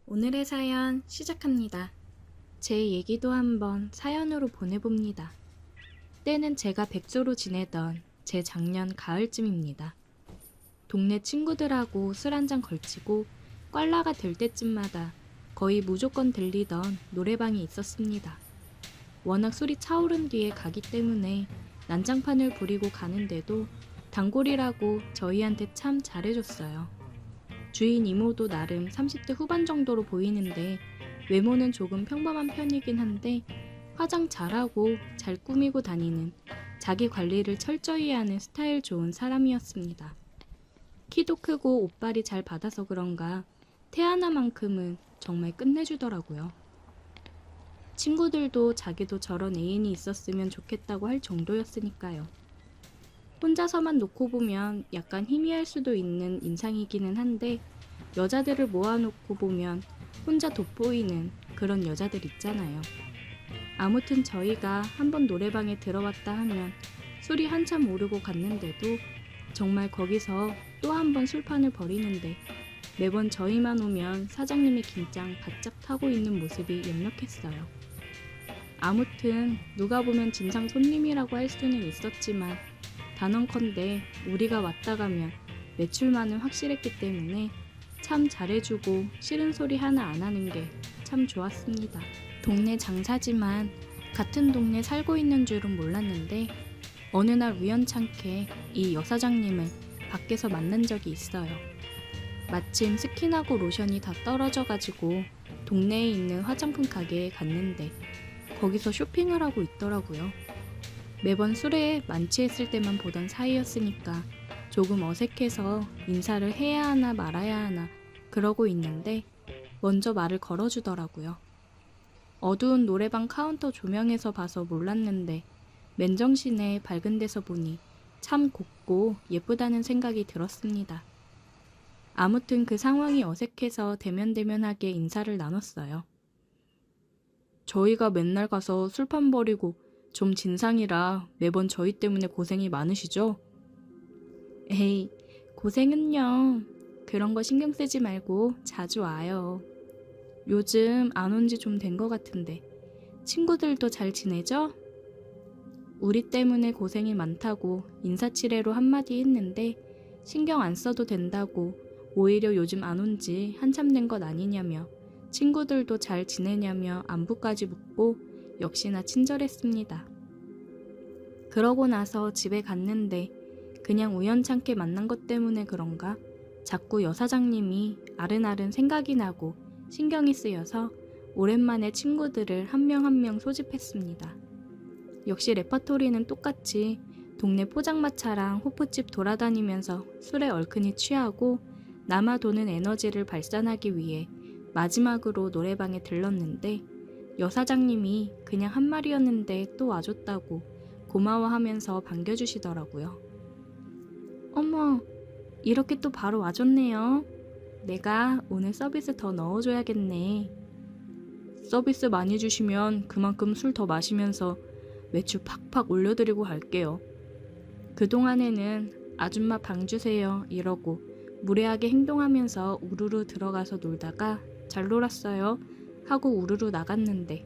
오늘의 사연 시작합니다. 제 얘기도 한번 사연으로 보내봅니다. 때는 제가 백수로 지내던 제 작년 가을쯤입니다. 동네 친구들하고 술 한잔 걸치고 꽐라가 될 때쯤마다 거의 무조건 들리던 노래방이 있었습니다. 워낙 술이 차오른 뒤에 가기 때문에 난장판을 부리고 가는데도 단골이라고 저희한테 참 잘해줬어요. 주인 이모도 나름 30대 후반 정도로 보이는데 외모는 조금 평범한 편이긴 한데 화장 잘하고 잘 꾸미고 다니는, 자기 관리를 철저히 하는 스타일 좋은 사람이었습니다. 키도 크고 옷발이 잘 받아서 그런가 태하나만큼은 정말 끝내주더라고요. 친구들도 자기도 저런 애인이 있었으면 좋겠다고 할 정도였으니까요. 혼자서만 놓고 보면 약간 희미할 수도 있는 인상이기는 한데 여자들을 모아놓고 보면 혼자 돋보이는 그런 여자들 있잖아요. 아무튼 저희가 한번 노래방에 들어왔다 하면 술이 한참 오르고 갔는데도 정말 거기서 또 한번 술판을 벌이는데 매번 저희만 오면 사장님의 긴장 바짝 타고 있는 모습이 역력했어요. 아무튼 누가 보면 진상 손님이라고 할 수는 있었지만 단언컨대 우리가 왔다 가면 매출만은 확실했기 때문에 참 잘해주고 싫은 소리 하나 안 하는 게 참 좋았습니다. 동네 장사지만 같은 동네 살고 있는 줄은 몰랐는데 어느 날 우연찮게 이 여사장님을 밖에서 만난 적이 있어요. 마침 스킨하고 로션이 다 떨어져가지고 동네에 있는 화장품 가게에 갔는데 거기서 쇼핑을 하고 있더라고요. 매번 술에 만취했을 때만 보던 사이였으니까 조금 어색해서 인사를 해야 하나 말아야 하나 그러고 있는데 먼저 말을 걸어주더라고요. 어두운 노래방 카운터 조명에서 봐서 몰랐는데 맨정신에 밝은 데서 보니 참 곱고 예쁘다는 생각이 들었습니다. 아무튼 그 상황이 어색해서 대면대면하게 인사를 나눴어요. 저희가 맨날 가서 술판 버리고 좀 진상이라 매번 저희 때문에 고생이 많으시죠? 에이, 고생은요. 그런 거 신경 쓰지 말고 자주 와요. 요즘 안 온 지 좀 된 것 같은데 친구들도 잘 지내죠? 우리 때문에 고생이 많다고 인사치레로 한마디 했는데 신경 안 써도 된다고 오히려 요즘 안 온 지 한참 된 것 아니냐며 친구들도 잘 지내냐며 안부까지 묻고 역시나 친절했습니다. 그러고 나서 집에 갔는데 그냥 우연찮게 만난 것 때문에 그런가 자꾸 여사장님이 아른아른 생각이 나고 신경이 쓰여서 오랜만에 친구들을 한 명 한 명 소집했습니다. 역시 레퍼토리는 똑같이 동네 포장마차랑 호프집 돌아다니면서 술에 얼큰이 취하고 남아 도는 에너지를 발산하기 위해 마지막으로 노래방에 들렀는데 여사장님이 그냥 한 말이었는데 또 와줬다고 고마워하면서 반겨주시더라고요. 어머, 이렇게 또 바로 와줬네요. 내가 오늘 서비스 더 넣어줘야겠네. 서비스 많이 주시면 그만큼 술 더 마시면서 매출 팍팍 올려드리고 갈게요. 그동안에는 아줌마 방 주세요 이러고 무례하게 행동하면서 우르르 들어가서 놀다가 잘 놀았어요 하고 우르르 나갔는데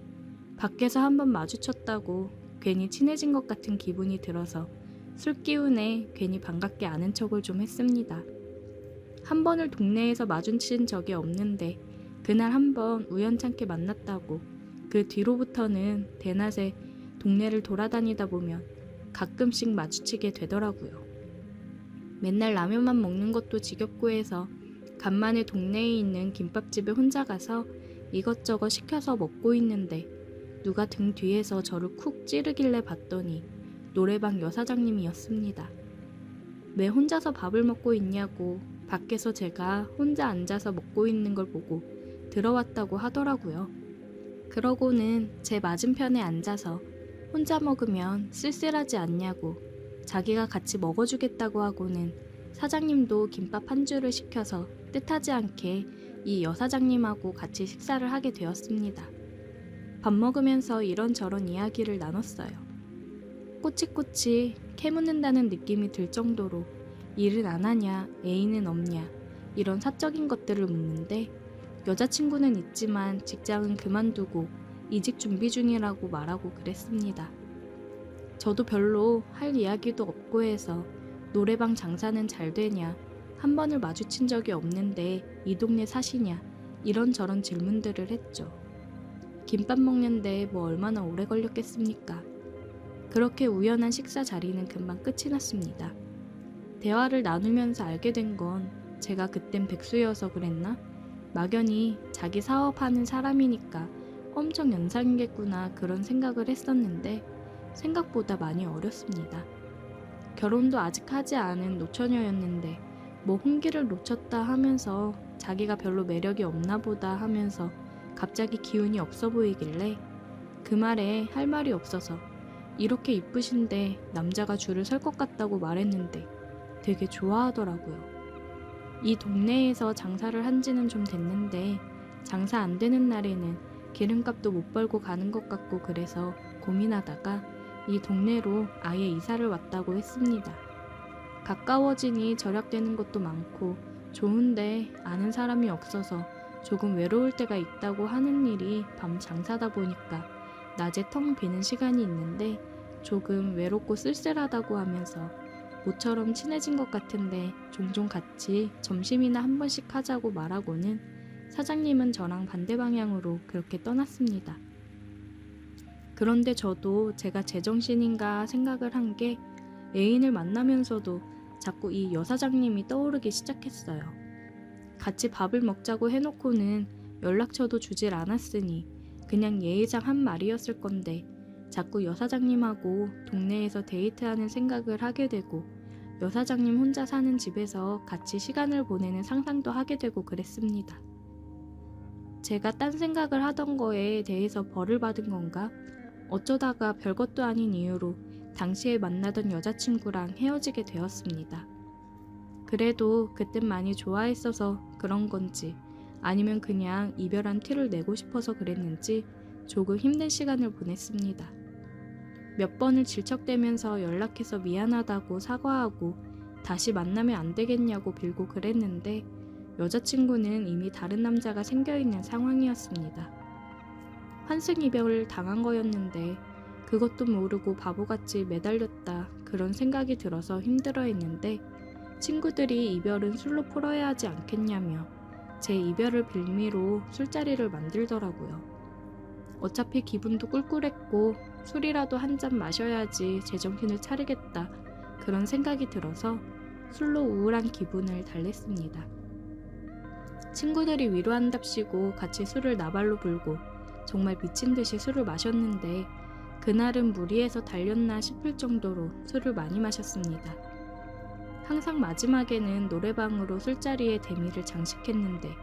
밖에서 한번 마주쳤다고 괜히 친해진 것 같은 기분이 들어서 술 기운에 괜히 반갑게 아는 척을 좀 했습니다. 한 번을 동네에서 마주친 적이 없는데 그날 한번 우연찮게 만났다고 그 뒤로부터는 대낮에 동네를 돌아다니다 보면 가끔씩 마주치게 되더라고요. 맨날 라면만 먹는 것도 지겹고 해서 간만에 동네에 있는 김밥집에 혼자 가서 이것저것 시켜서 먹고 있는데 누가 등 뒤에서 저를 쿡 찌르길래 봤더니 노래방 여사장님이었습니다. 왜 혼자서 밥을 먹고 있냐고 밖에서 제가 혼자 앉아서 먹고 있는 걸 보고 들어왔다고 하더라고요. 그러고는 제 맞은편에 앉아서 혼자 먹으면 쓸쓸하지 않냐고 자기가 같이 먹어주겠다고 하고는 사장님도 김밥 한 줄을 시켜서 뜻하지 않게 이 여사장님하고 같이 식사를 하게 되었습니다. 밥 먹으면서 이런저런 이야기를 나눴어요. 꼬치꼬치 캐묻는다는 느낌이 들 정도로 일은 안 하냐, 애인은 없냐 이런 사적인 것들을 묻는데 여자친구는 있지만 직장은 그만두고 이직 준비 중이라고 말하고 그랬습니다. 저도 별로 할 이야기도 없고 해서 노래방 장사는 잘 되냐, 한 번을 마주친 적이 없는데 이 동네 사시냐, 이런저런 질문들을 했죠. 김밥 먹는데 뭐 얼마나 오래 걸렸겠습니까? 그렇게 우연한 식사 자리는 금방 끝이 났습니다. 대화를 나누면서 알게 된 건 제가 그땐 백수여서 그랬나? 막연히 자기 사업하는 사람이니까 엄청 연상이겠구나 그런 생각을 했었는데 생각보다 많이 어렸습니다. 결혼도 아직 하지 않은 노처녀였는데 뭐 홍기를 놓쳤다 하면서 자기가 별로 매력이 없나 보다 하면서 갑자기 기운이 없어 보이길래 그 말에 할 말이 없어서 이렇게 이쁘신데 남자가 줄을 설 것 같다고 말했는데 되게 좋아하더라고요. 이 동네에서 장사를 한 지는 좀 됐는데 장사 안 되는 날에는 기름값도 못 벌고 가는 것 같고 그래서 고민하다가 이 동네로 아예 이사를 왔다고 했습니다. 가까워지니 절약되는 것도 많고 좋은데 아는 사람이 없어서 조금 외로울 때가 있다고 하는 일이 밤 장사다 보니까 낮에 텅 비는 시간이 있는데 조금 외롭고 쓸쓸하다고 하면서 모처럼 친해진 것 같은데 종종 같이 점심이나 한 번씩 하자고 말하고는 사장님은 저랑 반대 방향으로 그렇게 떠났습니다. 그런데 저도 제가 제정신인가 생각을 한 게 애인을 만나면서도 자꾸 이 여사장님이 떠오르기 시작했어요. 같이 밥을 먹자고 해놓고는 연락처도 주질 않았으니 그냥 예의상 한 말이었을 건데 자꾸 여사장님하고 동네에서 데이트하는 생각을 하게 되고 여사장님 혼자 사는 집에서 같이 시간을 보내는 상상도 하게 되고 그랬습니다. 제가 딴 생각을 하던 거에 대해서 벌을 받은 건가? 어쩌다가 별것도 아닌 이유로 당시에 만나던 여자친구랑 헤어지게 되었습니다. 그래도 그땐 많이 좋아했어서 그런 건지 아니면 그냥 이별한 티를 내고 싶어서 그랬는지 조금 힘든 시간을 보냈습니다. 몇 번을 질척대면서 연락해서 미안하다고 사과하고 다시 만나면 안 되겠냐고 빌고 그랬는데 여자친구는 이미 다른 남자가 생겨있는 상황이었습니다. 환승이별을 당한 거였는데 그것도 모르고 바보같이 매달렸다 그런 생각이 들어서 힘들어했는데 친구들이 이별은 술로 풀어야 하지 않겠냐며 제 이별을 빌미로 술자리를 만들더라고요. 어차피 기분도 꿀꿀했고 술이라도 한 잔 마셔야지 제정신을 차리겠다 그런 생각이 들어서 술로 우울한 기분을 달랬습니다. 친구들이 위로한답시고 같이 술을 나발로 불고 정말 미친 듯이 술을 마셨는데 그날은 무리해서 달렸나 싶을 정도로 술을 많이 마셨습니다. 항상 마지막에는 노래방으로 술자리에 대미를 장식했는데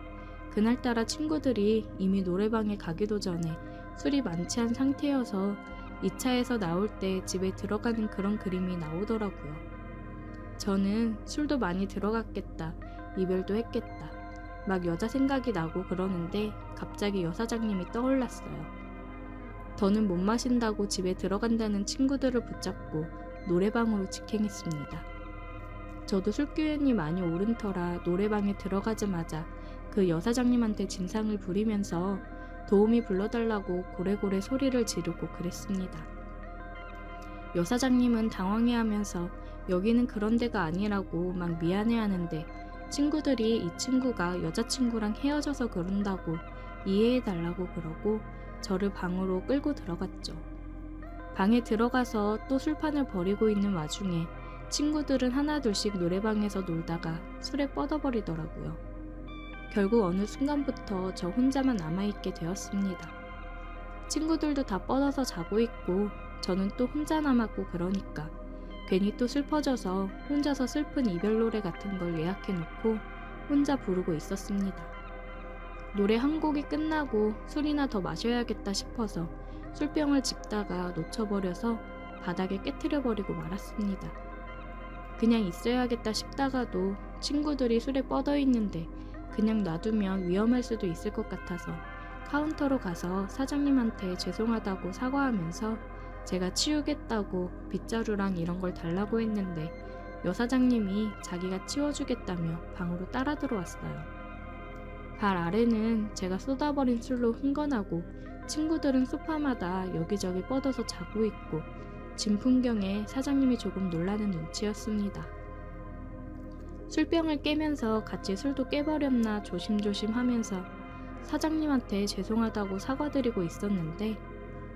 그날따라 친구들이 이미 노래방에 가기도 전에 술이 만취한 상태여서 2차에서 나올 때 집에 들어가는 그런 그림이 나오더라고요. 저는 술도 많이 들어갔겠다, 이별도 했겠다, 막 여자 생각이 나고 그러는데 갑자기 여사장님이 떠올랐어요. 더는 못 마신다고 집에 들어간다는 친구들을 붙잡고 노래방으로 직행했습니다. 저도 술기운이 많이 오른 터라 노래방에 들어가자마자 그 여사장님한테 진상을 부리면서 도움이 불러달라고 고래고래 소리를 지르고 그랬습니다. 여사장님은 당황해하면서 여기는 그런 데가 아니라고 막 미안해하는데 친구들이 이 친구가 여자친구랑 헤어져서 그런다고 이해해달라고 그러고 저를 방으로 끌고 들어갔죠. 방에 들어가서 또 술판을 벌이고 있는 와중에 친구들은 하나둘씩 노래방에서 놀다가 술에 뻗어버리더라고요. 결국 어느 순간부터 저 혼자만 남아있게 되었습니다. 친구들도 다 뻗어서 자고 있고 저는 또 혼자 남았고 그러니까 괜히 또 슬퍼져서 혼자서 슬픈 이별 노래 같은 걸 예약해놓고 혼자 부르고 있었습니다. 노래 한 곡이 끝나고 술이나 더 마셔야겠다 싶어서 술병을 짚다가 놓쳐버려서 바닥에 깨트려버리고 말았습니다. 그냥 있어야겠다 싶다가도 친구들이 술에 뻗어있는데 그냥 놔두면 위험할 수도 있을 것 같아서 카운터로 가서 사장님한테 죄송하다고 사과하면서 제가 치우겠다고 빗자루랑 이런 걸 달라고 했는데 여사장님이 자기가 치워주겠다며 방으로 따라 들어왔어요. 발 아래는 제가 쏟아버린 술로 흥건하고 친구들은 소파마다 여기저기 뻗어서 자고 있고 진 풍경에 사장님이 조금 놀라는 눈치였습니다. 술병을 깨면서 같이 술도 깨버렸나 조심조심 하면서 사장님한테 죄송하다고 사과드리고 있었는데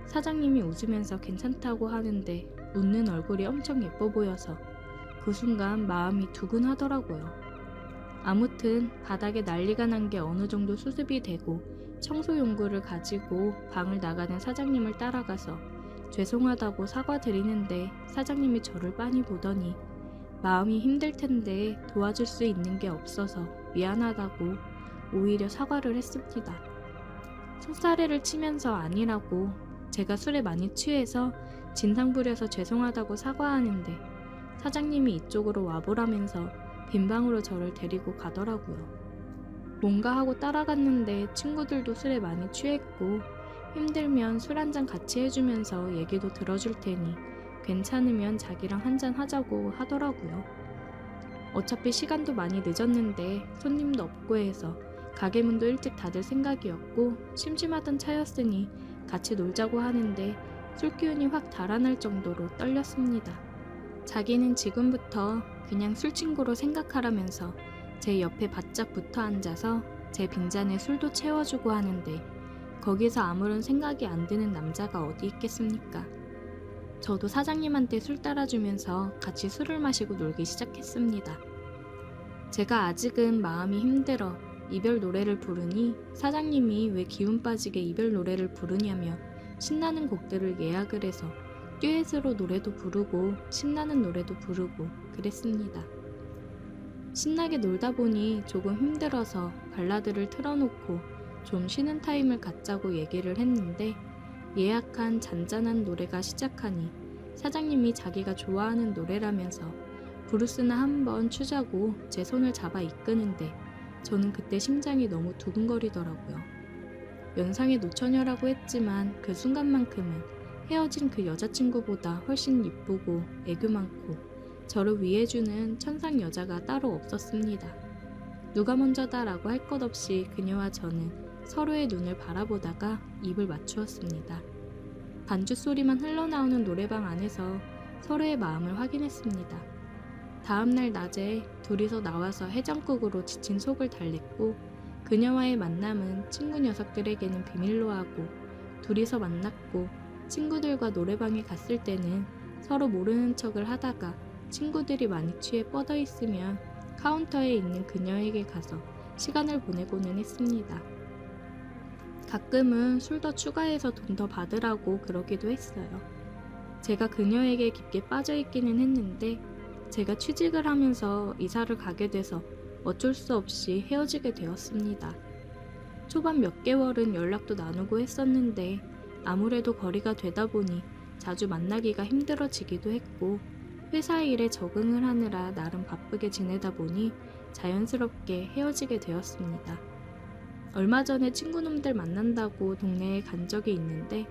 사장님이 웃으면서 괜찮다고 하는데 웃는 얼굴이 엄청 예뻐 보여서 그 순간 마음이 두근하더라고요. 아무튼 바닥에 난리가 난 게 어느 정도 수습이 되고 청소용구를 가지고 방을 나가는 사장님을 따라가서 죄송하다고 사과드리는데 사장님이 저를 빤히 보더니 마음이 힘들 텐데 도와줄 수 있는 게 없어서 미안하다고 오히려 사과를 했습니다. 손사래를 치면서 아니라고 제가 술에 많이 취해서 진상 부려서 죄송하다고 사과하는데 사장님이 이쪽으로 와보라면서 빈방으로 저를 데리고 가더라고요. 뭔가 하고 따라갔는데 친구들도 술에 많이 취했고 힘들면 술 한잔 같이 해주면서 얘기도 들어줄 테니 괜찮으면 자기랑 한잔 하자고 하더라고요. 어차피 시간도 많이 늦었는데 손님도 없고 해서 가게 문도 일찍 닫을 생각이었고 심심하던 차였으니 같이 놀자고 하는데 술 기운이 확 달아날 정도로 떨렸습니다. 자기는 지금부터 그냥 술친구로 생각하라면서 제 옆에 바짝 붙어 앉아서 제 빈잔에 술도 채워주고 하는데 거기서 아무런 생각이 안 드는 남자가 어디 있겠습니까? 저도 사장님한테 술 따라주면서 같이 술을 마시고 놀기 시작했습니다. 제가 아직은 마음이 힘들어 이별 노래를 부르니 사장님이 왜 기운 빠지게 이별 노래를 부르냐며 신나는 곡들을 예약을 해서 듀엣으로 노래도 부르고 신나는 노래도 부르고 그랬습니다. 신나게 놀다 보니 조금 힘들어서 발라드를 틀어놓고 좀 쉬는 타임을 갖자고 얘기를 했는데 예약한 잔잔한 노래가 시작하니 사장님이 자기가 좋아하는 노래라면서 브루스나 한번 추자고 제 손을 잡아 이끄는데 저는 그때 심장이 너무 두근거리더라고요. 연상의 노처녀라고 했지만 그 순간만큼은 헤어진 그 여자친구보다 훨씬 이쁘고 애교 많고 저를 위해주는 천상 여자가 따로 없었습니다. 누가 먼저다 라고 할 것 없이 그녀와 저는 서로의 눈을 바라보다가 입을 맞추었습니다. 반주 소리만 흘러나오는 노래방 안에서 서로의 마음을 확인했습니다. 다음날 낮에 둘이서 나와서 해장국으로 지친 속을 달랬고 그녀와의 만남은 친구 녀석들에게는 비밀로 하고 둘이서 만났고 친구들과 노래방에 갔을 때는 서로 모르는 척을 하다가 친구들이 많이 취해 뻗어 있으면 카운터에 있는 그녀에게 가서 시간을 보내고는 했습니다. 가끔은 술 더 추가해서 돈 더 받으라고 그러기도 했어요. 제가 그녀에게 깊게 빠져 있기는 했는데 제가 취직을 하면서 이사를 가게 돼서 어쩔 수 없이 헤어지게 되었습니다. 초반 몇 개월은 연락도 나누고 했었는데 아무래도 거리가 되다 보니 자주 만나기가 힘들어지기도 했고 회사 일에 적응을 하느라 나름 바쁘게 지내다 보니 자연스럽게 헤어지게 되었습니다. 얼마 전에 친구놈들 만난다고 동네에 간 적이 있는데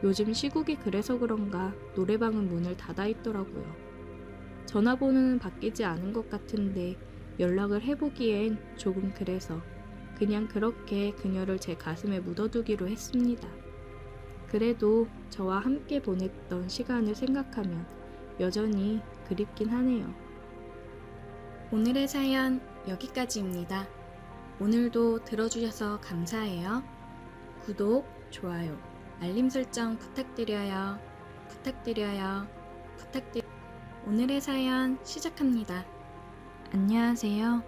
요즘 시국이 그래서 그런가 노래방은 문을 닫아 있더라고요. 전화번호는 바뀌지 않은 것 같은데 연락을 해보기엔 조금 그래서 그냥 그렇게 그녀를 제 가슴에 묻어두기로 했습니다. 그래도 저와 함께 보냈던 시간을 생각하면 여전히 그립긴 하네요. 오늘의 사연 여기까지입니다. 오늘도 들어주셔서 감사해요. 구독, 좋아요, 알림 설정 부탁드려요. 오늘의 사연 시작합니다. 안녕하세요.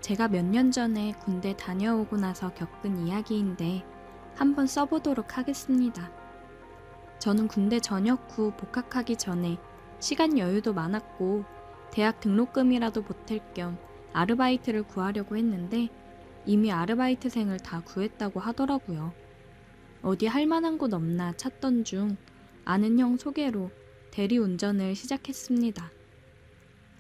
제가 몇 년 전에 군대 다녀오고 나서 겪은 이야기인데 한번 써보도록 하겠습니다. 저는 군대 전역 후 복학하기 전에 시간 여유도 많았고 대학 등록금이라도 보탤 겸 아르바이트를 구하려고 했는데 이미 아르바이트생을 다 구했다고 하더라고요. 어디 할 만한 곳 없나 찾던 중 아는 형 소개로 대리운전을 시작했습니다.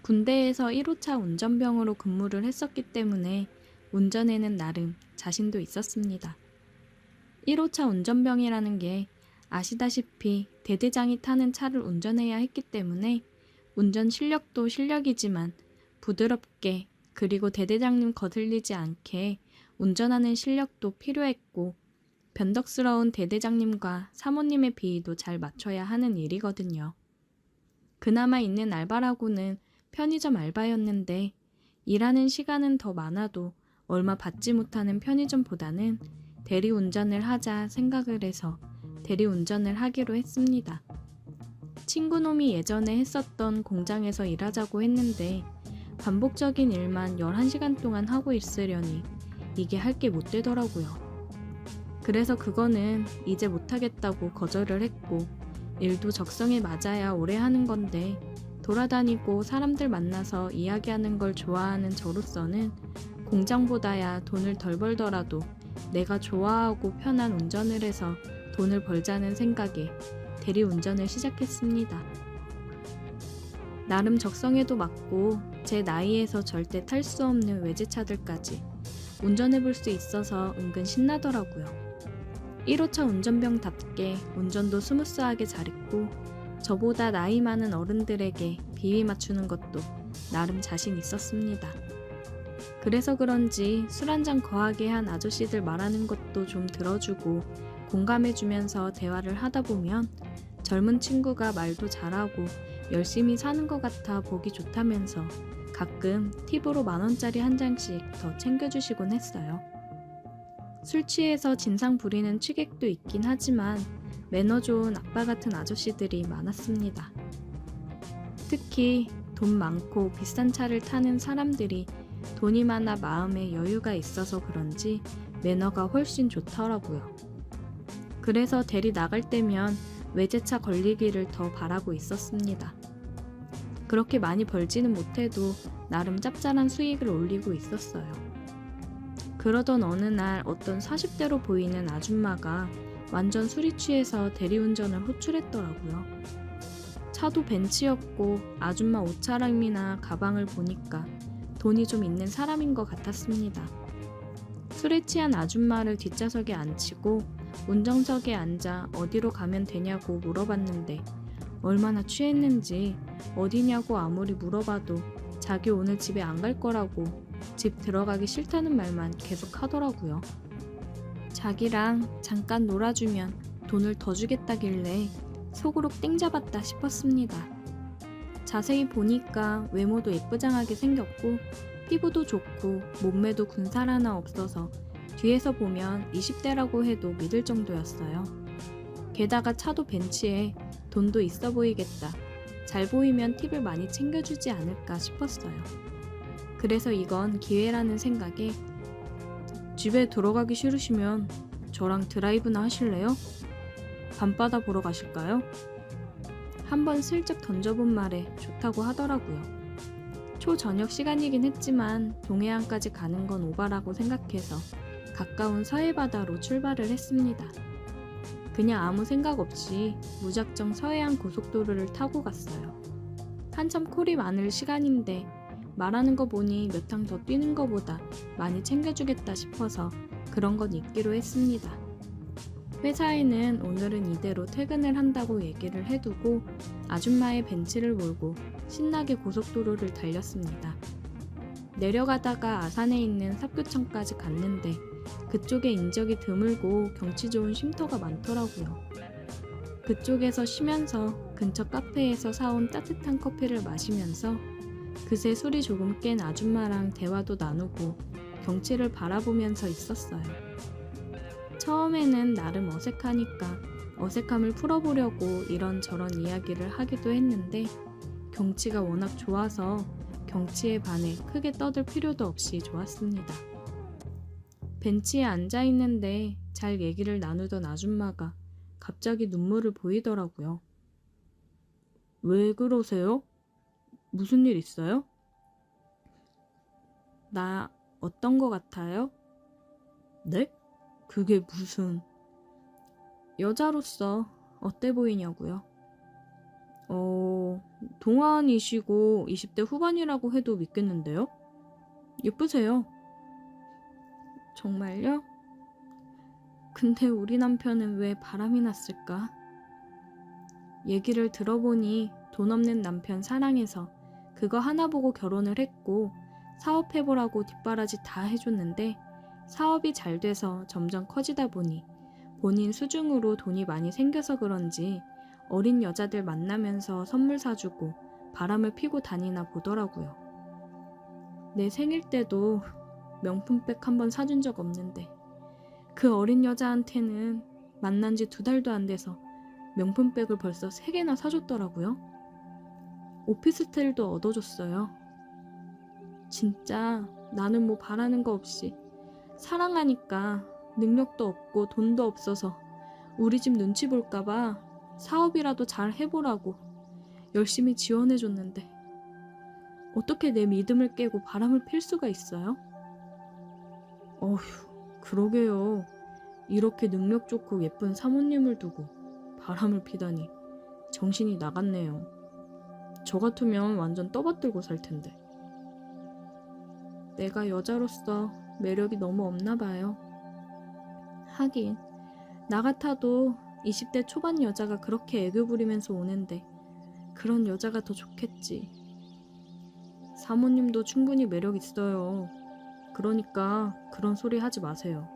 군대에서 1호차 운전병으로 근무를 했었기 때문에 운전에는 나름 자신도 있었습니다. 1호차 운전병이라는 게 아시다시피 대대장이 타는 차를 운전해야 했기 때문에 운전 실력도 실력이지만 부드럽게 그리고 대대장님 거슬리지 않게 운전하는 실력도 필요했고 변덕스러운 대대장님과 사모님의 비위도 잘 맞춰야 하는 일이거든요. 그나마 있는 알바라고는 편의점 알바였는데 일하는 시간은 더 많아도 얼마 받지 못하는 편의점보다는 대리운전을 하자 생각을 해서 대리운전을 하기로 했습니다. 친구놈이 예전에 했었던 공장에서 일하자고 했는데 반복적인 일만 11시간 동안 하고 있으려니 이게 할 게 못 되더라고요. 그래서 그거는 이제 못하겠다고 거절을 했고 일도 적성에 맞아야 오래 하는 건데 돌아다니고 사람들 만나서 이야기하는 걸 좋아하는 저로서는 공장보다야 돈을 덜 벌더라도 내가 좋아하고 편한 운전을 해서 돈을 벌자는 생각에 대리운전을 시작했습니다. 나름 적성에도 맞고 제 나이에서 절대 탈 수 없는 외제차들까지 운전해볼 수 있어서 은근 신나더라고요. 1호차 운전병답게 운전도 스무스하게 잘했고 저보다 나이 많은 어른들에게 비위 맞추는 것도 나름 자신 있었습니다. 그래서 그런지 술 한잔 거하게 한 아저씨들 말하는 것도 좀 들어주고 공감해주면서 대화를 하다 보면 젊은 친구가 말도 잘하고 열심히 사는 것 같아 보기 좋다면서 가끔 팁으로 10,000원짜리 한 장씩 더 챙겨주시곤 했어요. 술 취해서 진상 부리는 취객도 있긴 하지만 매너 좋은 아빠 같은 아저씨들이 많았습니다. 특히 돈 많고 비싼 차를 타는 사람들이 돈이 많아 마음에 여유가 있어서 그런지 매너가 훨씬 좋더라고요. 그래서 대리 나갈 때면 외제차 걸리기를 더 바라고 있었습니다. 그렇게 많이 벌지는 못해도 나름 짭짤한 수익을 올리고 있었어요. 그러던 어느 날 어떤 40대로 보이는 아줌마가 완전 술이 취해서 대리운전을 호출했더라고요. 차도 벤츠였고 아줌마 옷차림이나 가방을 보니까 돈이 좀 있는 사람인 것 같았습니다. 술에 취한 아줌마를 뒷좌석에 앉히고 운전석에 앉아 어디로 가면 되냐고 물어봤는데 얼마나 취했는지 어디냐고 아무리 물어봐도 자기 오늘 집에 안 갈 거라고 집 들어가기 싫다는 말만 계속 하더라고요. 자기랑 잠깐 놀아주면 돈을 더 주겠다길래 속으로 땡 잡았다 싶었습니다. 자세히 보니까 외모도 예쁘장하게 생겼고 피부도 좋고 몸매도 군살 하나 없어서 뒤에서 보면 20대라고 해도 믿을 정도였어요. 게다가 차도 벤츠에 돈도 있어 보이겠다. 잘 보이면 팁을 많이 챙겨주지 않을까 싶었어요. 그래서 이건 기회라는 생각에 집에 들어가기 싫으시면 저랑 드라이브나 하실래요? 밤바다 보러 가실까요? 한번 슬쩍 던져본 말에 좋다고 하더라고요. 초저녁 시간이긴 했지만 동해안까지 가는 건 오바라고 생각해서 가까운 서해바다로 출발을 했습니다. 그냥 아무 생각 없이 무작정 서해안 고속도로를 타고 갔어요. 한참 콜이 많을 시간인데 말하는 거 보니 몇 탕 더 뛰는 거보다 많이 챙겨주겠다 싶어서 그런 건 잊기로 했습니다. 회사에는 오늘은 이대로 퇴근을 한다고 얘기를 해두고 아줌마의 벤츠를 몰고 신나게 고속도로를 달렸습니다. 내려가다가 아산에 있는 삽교청까지 갔는데 그쪽에 인적이 드물고 경치 좋은 쉼터가 많더라고요. 그쪽에서 쉬면서 근처 카페에서 사온 따뜻한 커피를 마시면서 그새 술이 조금 깬 아줌마랑 대화도 나누고 경치를 바라보면서 있었어요. 처음에는 나름 어색하니까 어색함을 풀어보려고 이런저런 이야기를 하기도 했는데 경치가 워낙 좋아서 경치에 반해 크게 떠들 필요도 없이 좋았습니다. 벤치에 앉아있는데 잘 얘기를 나누던 아줌마가 갑자기 눈물을 보이더라고요. 왜 그러세요? 무슨 일 있어요? 나 어떤 거 같아요? 네? 그게 무슨... 여자로서 어때 보이냐고요? 동안이시고 20대 후반이라고 해도 믿겠는데요? 예쁘세요. 정말요? 근데 우리 남편은 왜 바람이 났을까? 얘기를 들어보니 돈 없는 남편 사랑해서 그거 하나 보고 결혼을 했고 사업해보라고 뒷바라지 다 해줬는데 사업이 잘 돼서 점점 커지다 보니 본인 수중으로 돈이 많이 생겨서 그런지 어린 여자들 만나면서 선물 사주고 바람을 피고 다니나 보더라고요. 내 생일 때도 명품백 한 번 사준 적 없는데 그 어린 여자한테는 만난 지 2달도 안 돼서 명품백을 벌써 3개나 사줬더라고요. 오피스텔도 얻어줬어요. 진짜 나는 뭐 바라는 거 없이 사랑하니까 능력도 없고 돈도 없어서 우리 집 눈치 볼까봐 사업이라도 잘 해보라고 열심히 지원해줬는데 어떻게 내 믿음을 깨고 바람을 필 수가 있어요? 어휴, 그러게요. 이렇게 능력 좋고 예쁜 사모님을 두고 바람을 피다니 정신이 나갔네요. 저 같으면 완전 떠받들고 살 텐데. 내가 여자로서 매력이 너무 없나 봐요. 하긴 나 같아도 20대 초반 여자가 그렇게 애교 부리면서 오는데 그런 여자가 더 좋겠지. 사모님도 충분히 매력 있어요. 그러니까 그런 소리 하지 마세요.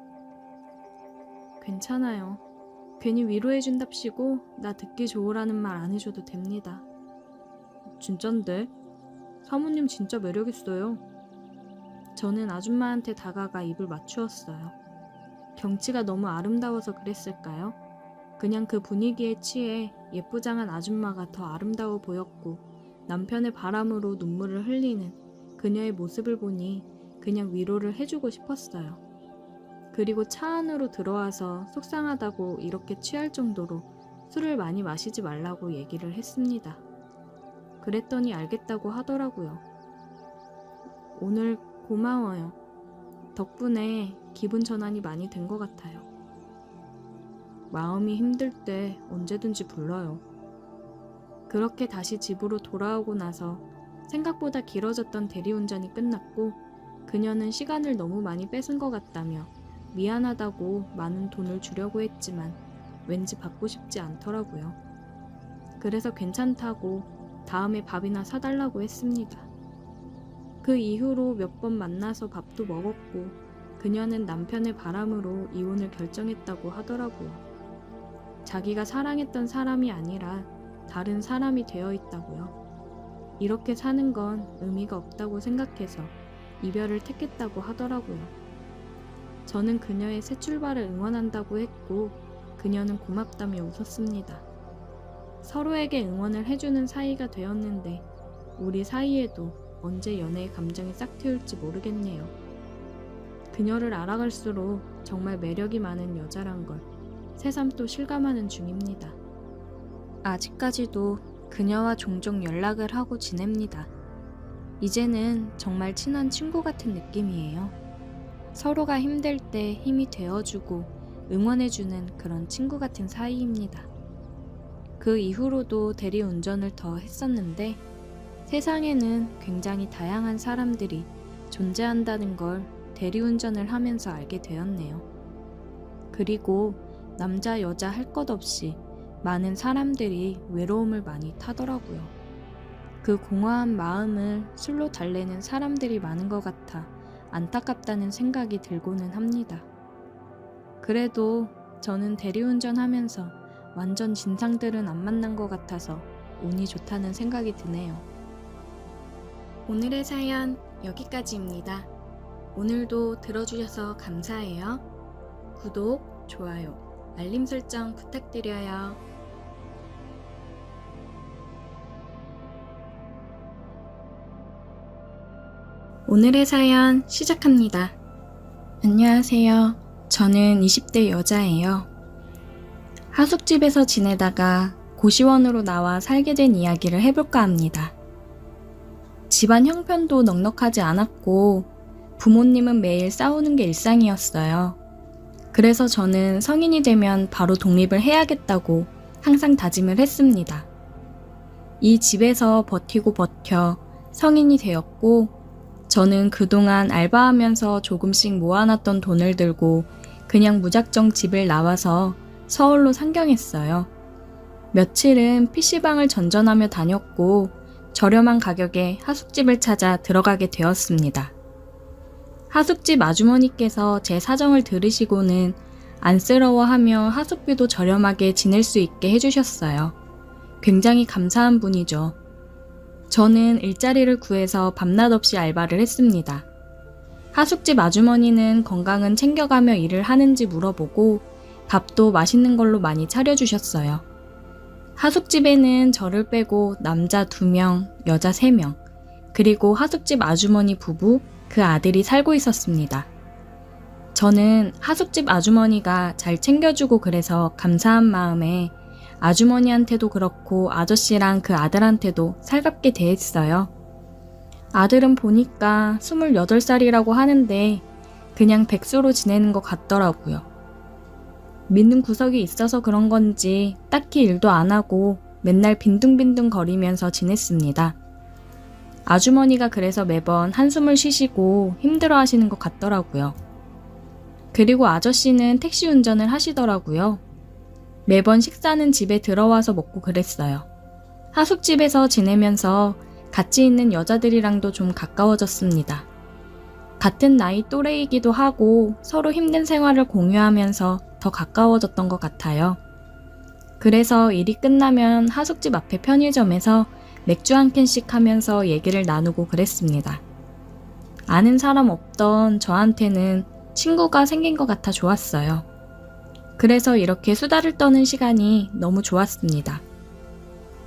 괜찮아요. 괜히 위로해준답시고 나 듣기 좋으라는 말 안 해줘도 됩니다. 진짠데? 사모님 진짜 매력 있어요. 저는 아줌마한테 다가가 입을 맞추었어요. 경치가 너무 아름다워서 그랬을까요? 그냥 그 분위기에 취해 예쁘장한 아줌마가 더 아름다워 보였고 남편의 바람으로 눈물을 흘리는 그녀의 모습을 보니 그냥 위로를 해주고 싶었어요. 그리고 차 안으로 들어와서 속상하다고 이렇게 취할 정도로 술을 많이 마시지 말라고 얘기를 했습니다. 그랬더니 알겠다고 하더라고요. 오늘 고마워요. 덕분에 기분 전환이 많이 된 것 같아요. 마음이 힘들 때 언제든지 불러요. 그렇게 다시 집으로 돌아오고 나서 생각보다 길어졌던 대리운전이 끝났고 그녀는 시간을 너무 많이 뺏은 것 같다며 미안하다고 많은 돈을 주려고 했지만 왠지 받고 싶지 않더라고요. 그래서 괜찮다고 다음에 밥이나 사달라고 했습니다. 그 이후로 몇 번 만나서 밥도 먹었고 그녀는 남편의 바람으로 이혼을 결정했다고 하더라고요. 자기가 사랑했던 사람이 아니라 다른 사람이 되어 있다고요. 이렇게 사는 건 의미가 없다고 생각해서 이별을 택했다고 하더라고요. 저는 그녀의 새 출발을 응원한다고 했고 그녀는 고맙다며 웃었습니다. 서로에게 응원을 해주는 사이가 되었는데 우리 사이에도 언제 연애의 감정이 싹 트일지 모르겠네요. 그녀를 알아갈수록 정말 매력이 많은 여자란 걸 새삼 또 실감하는 중입니다. 아직까지도 그녀와 종종 연락을 하고 지냅니다. 이제는 정말 친한 친구 같은 느낌이에요. 서로가 힘들 때 힘이 되어주고 응원해주는 그런 친구 같은 사이입니다. 그 이후로도 대리운전을 더 했었는데 세상에는 굉장히 다양한 사람들이 존재한다는 걸 대리운전을 하면서 알게 되었네요. 그리고 남자 여자 할 것 없이 많은 사람들이 외로움을 많이 타더라고요. 그 공허한 마음을 술로 달래는 사람들이 많은 것 같아 안타깝다는 생각이 들고는 합니다. 그래도 저는 대리운전 하면서 완전 진상들은 안 만난 것 같아서 운이 좋다는 생각이 드네요. 오늘의 사연 여기까지입니다. 오늘도 들어주셔서 감사해요. 구독, 좋아요, 알림 설정 부탁드려요. 오늘의 사연 시작합니다. 안녕하세요. 저는 20대 여자예요. 하숙집에서 지내다가 고시원으로 나와 살게 된 이야기를 해볼까 합니다. 집안 형편도 넉넉하지 않았고 부모님은 매일 싸우는 게 일상이었어요. 그래서 저는 성인이 되면 바로 독립을 해야겠다고 항상 다짐을 했습니다. 이 집에서 버티고 버텨 성인이 되었고 저는 그동안 알바하면서 조금씩 모아놨던 돈을 들고 그냥 무작정 집을 나와서 서울로 상경했어요. 며칠은 PC방을 전전하며 다녔고 저렴한 가격에 하숙집을 찾아 들어가게 되었습니다. 하숙집 아주머니께서 제 사정을 들으시고는 안쓰러워하며 하숙비도 저렴하게 지낼 수 있게 해주셨어요. 굉장히 감사한 분이죠. 저는 일자리를 구해서 밤낮 없이 알바를 했습니다. 하숙집 아주머니는 건강은 챙겨가며 일을 하는지 물어보고 밥도 맛있는 걸로 많이 차려주셨어요. 하숙집에는 저를 빼고 남자 2명, 여자 3명, 그리고 하숙집 아주머니 부부, 그 아들이 살고 있었습니다. 저는 하숙집 아주머니가 잘 챙겨주고 그래서 감사한 마음에 아주머니한테도 그렇고 아저씨랑 그 아들한테도 살갑게 대했어요. 아들은 보니까 28살이라고 하는데 그냥 백수로 지내는 것 같더라고요. 믿는 구석이 있어서 그런 건지 딱히 일도 안 하고 맨날 빈둥빈둥 거리면서 지냈습니다. 아주머니가 그래서 매번 한숨을 쉬시고 힘들어 하시는 것 같더라고요. 그리고 아저씨는 택시 운전을 하시더라고요. 매번 식사는 집에 들어와서 먹고 그랬어요. 하숙집에서 지내면서 같이 있는 여자들이랑도 좀 가까워졌습니다. 같은 나이 또래이기도 하고 서로 힘든 생활을 공유하면서 더 가까워졌던 것 같아요. 그래서 일이 끝나면 하숙집 앞에 편의점에서 맥주 한 캔씩 하면서 얘기를 나누고 그랬습니다. 아는 사람 없던 저한테는 친구가 생긴 것 같아 좋았어요. 그래서 이렇게 수다를 떠는 시간이 너무 좋았습니다.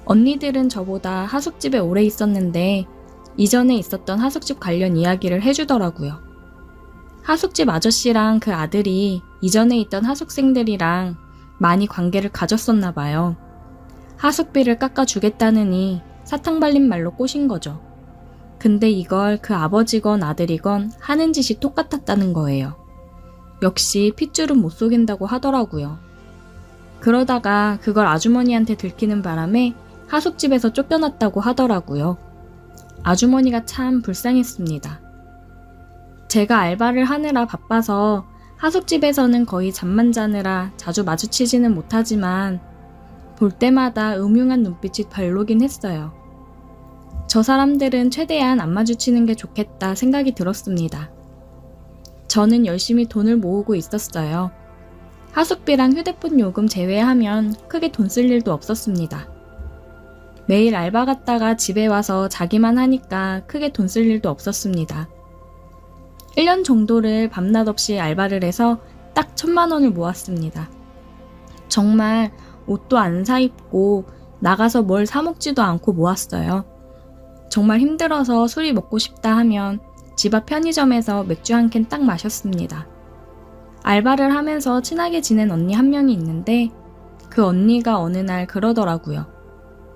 언니들은 저보다 하숙집에 오래 있었는데 이전에 있었던 하숙집 관련 이야기를 해주더라고요. 하숙집 아저씨랑 그 아들이 이전에 있던 하숙생들이랑 많이 관계를 가졌었나 봐요. 하숙비를 깎아주겠다느니 사탕 발린 말로 꼬신 거죠. 근데 이걸 그 아버지건 아들이건 하는 짓이 똑같았다는 거예요. 역시 핏줄은 못 속인다고 하더라고요. 그러다가 그걸 아주머니한테 들키는 바람에 하숙집에서 쫓겨났다고 하더라고요. 아주머니가 참 불쌍했습니다. 제가 알바를 하느라 바빠서 하숙집에서는 거의 잠만 자느라 자주 마주치지는 못하지만 볼 때마다 음흉한 눈빛이 별로긴 했어요. 저 사람들은 최대한 안 마주치는 게 좋겠다 생각이 들었습니다. 저는 열심히 돈을 모으고 있었어요. 하숙비랑 휴대폰 요금 제외하면 크게 돈 쓸 일도 없었습니다. 매일 알바 갔다가 집에 와서 자기만 하니까 크게 돈 쓸 일도 없었습니다. 1년 정도를 밤낮 없이 알바를 해서 딱 1,000만 원을 모았습니다. 정말 옷도 안 사입고 나가서 뭘 사 먹지도 않고 모았어요. 정말 힘들어서 술이 먹고 싶다 하면 집 앞 편의점에서 맥주 한 캔 딱 마셨습니다. 알바를 하면서 친하게 지낸 언니 한 명이 있는데 그 언니가 어느 날 그러더라고요.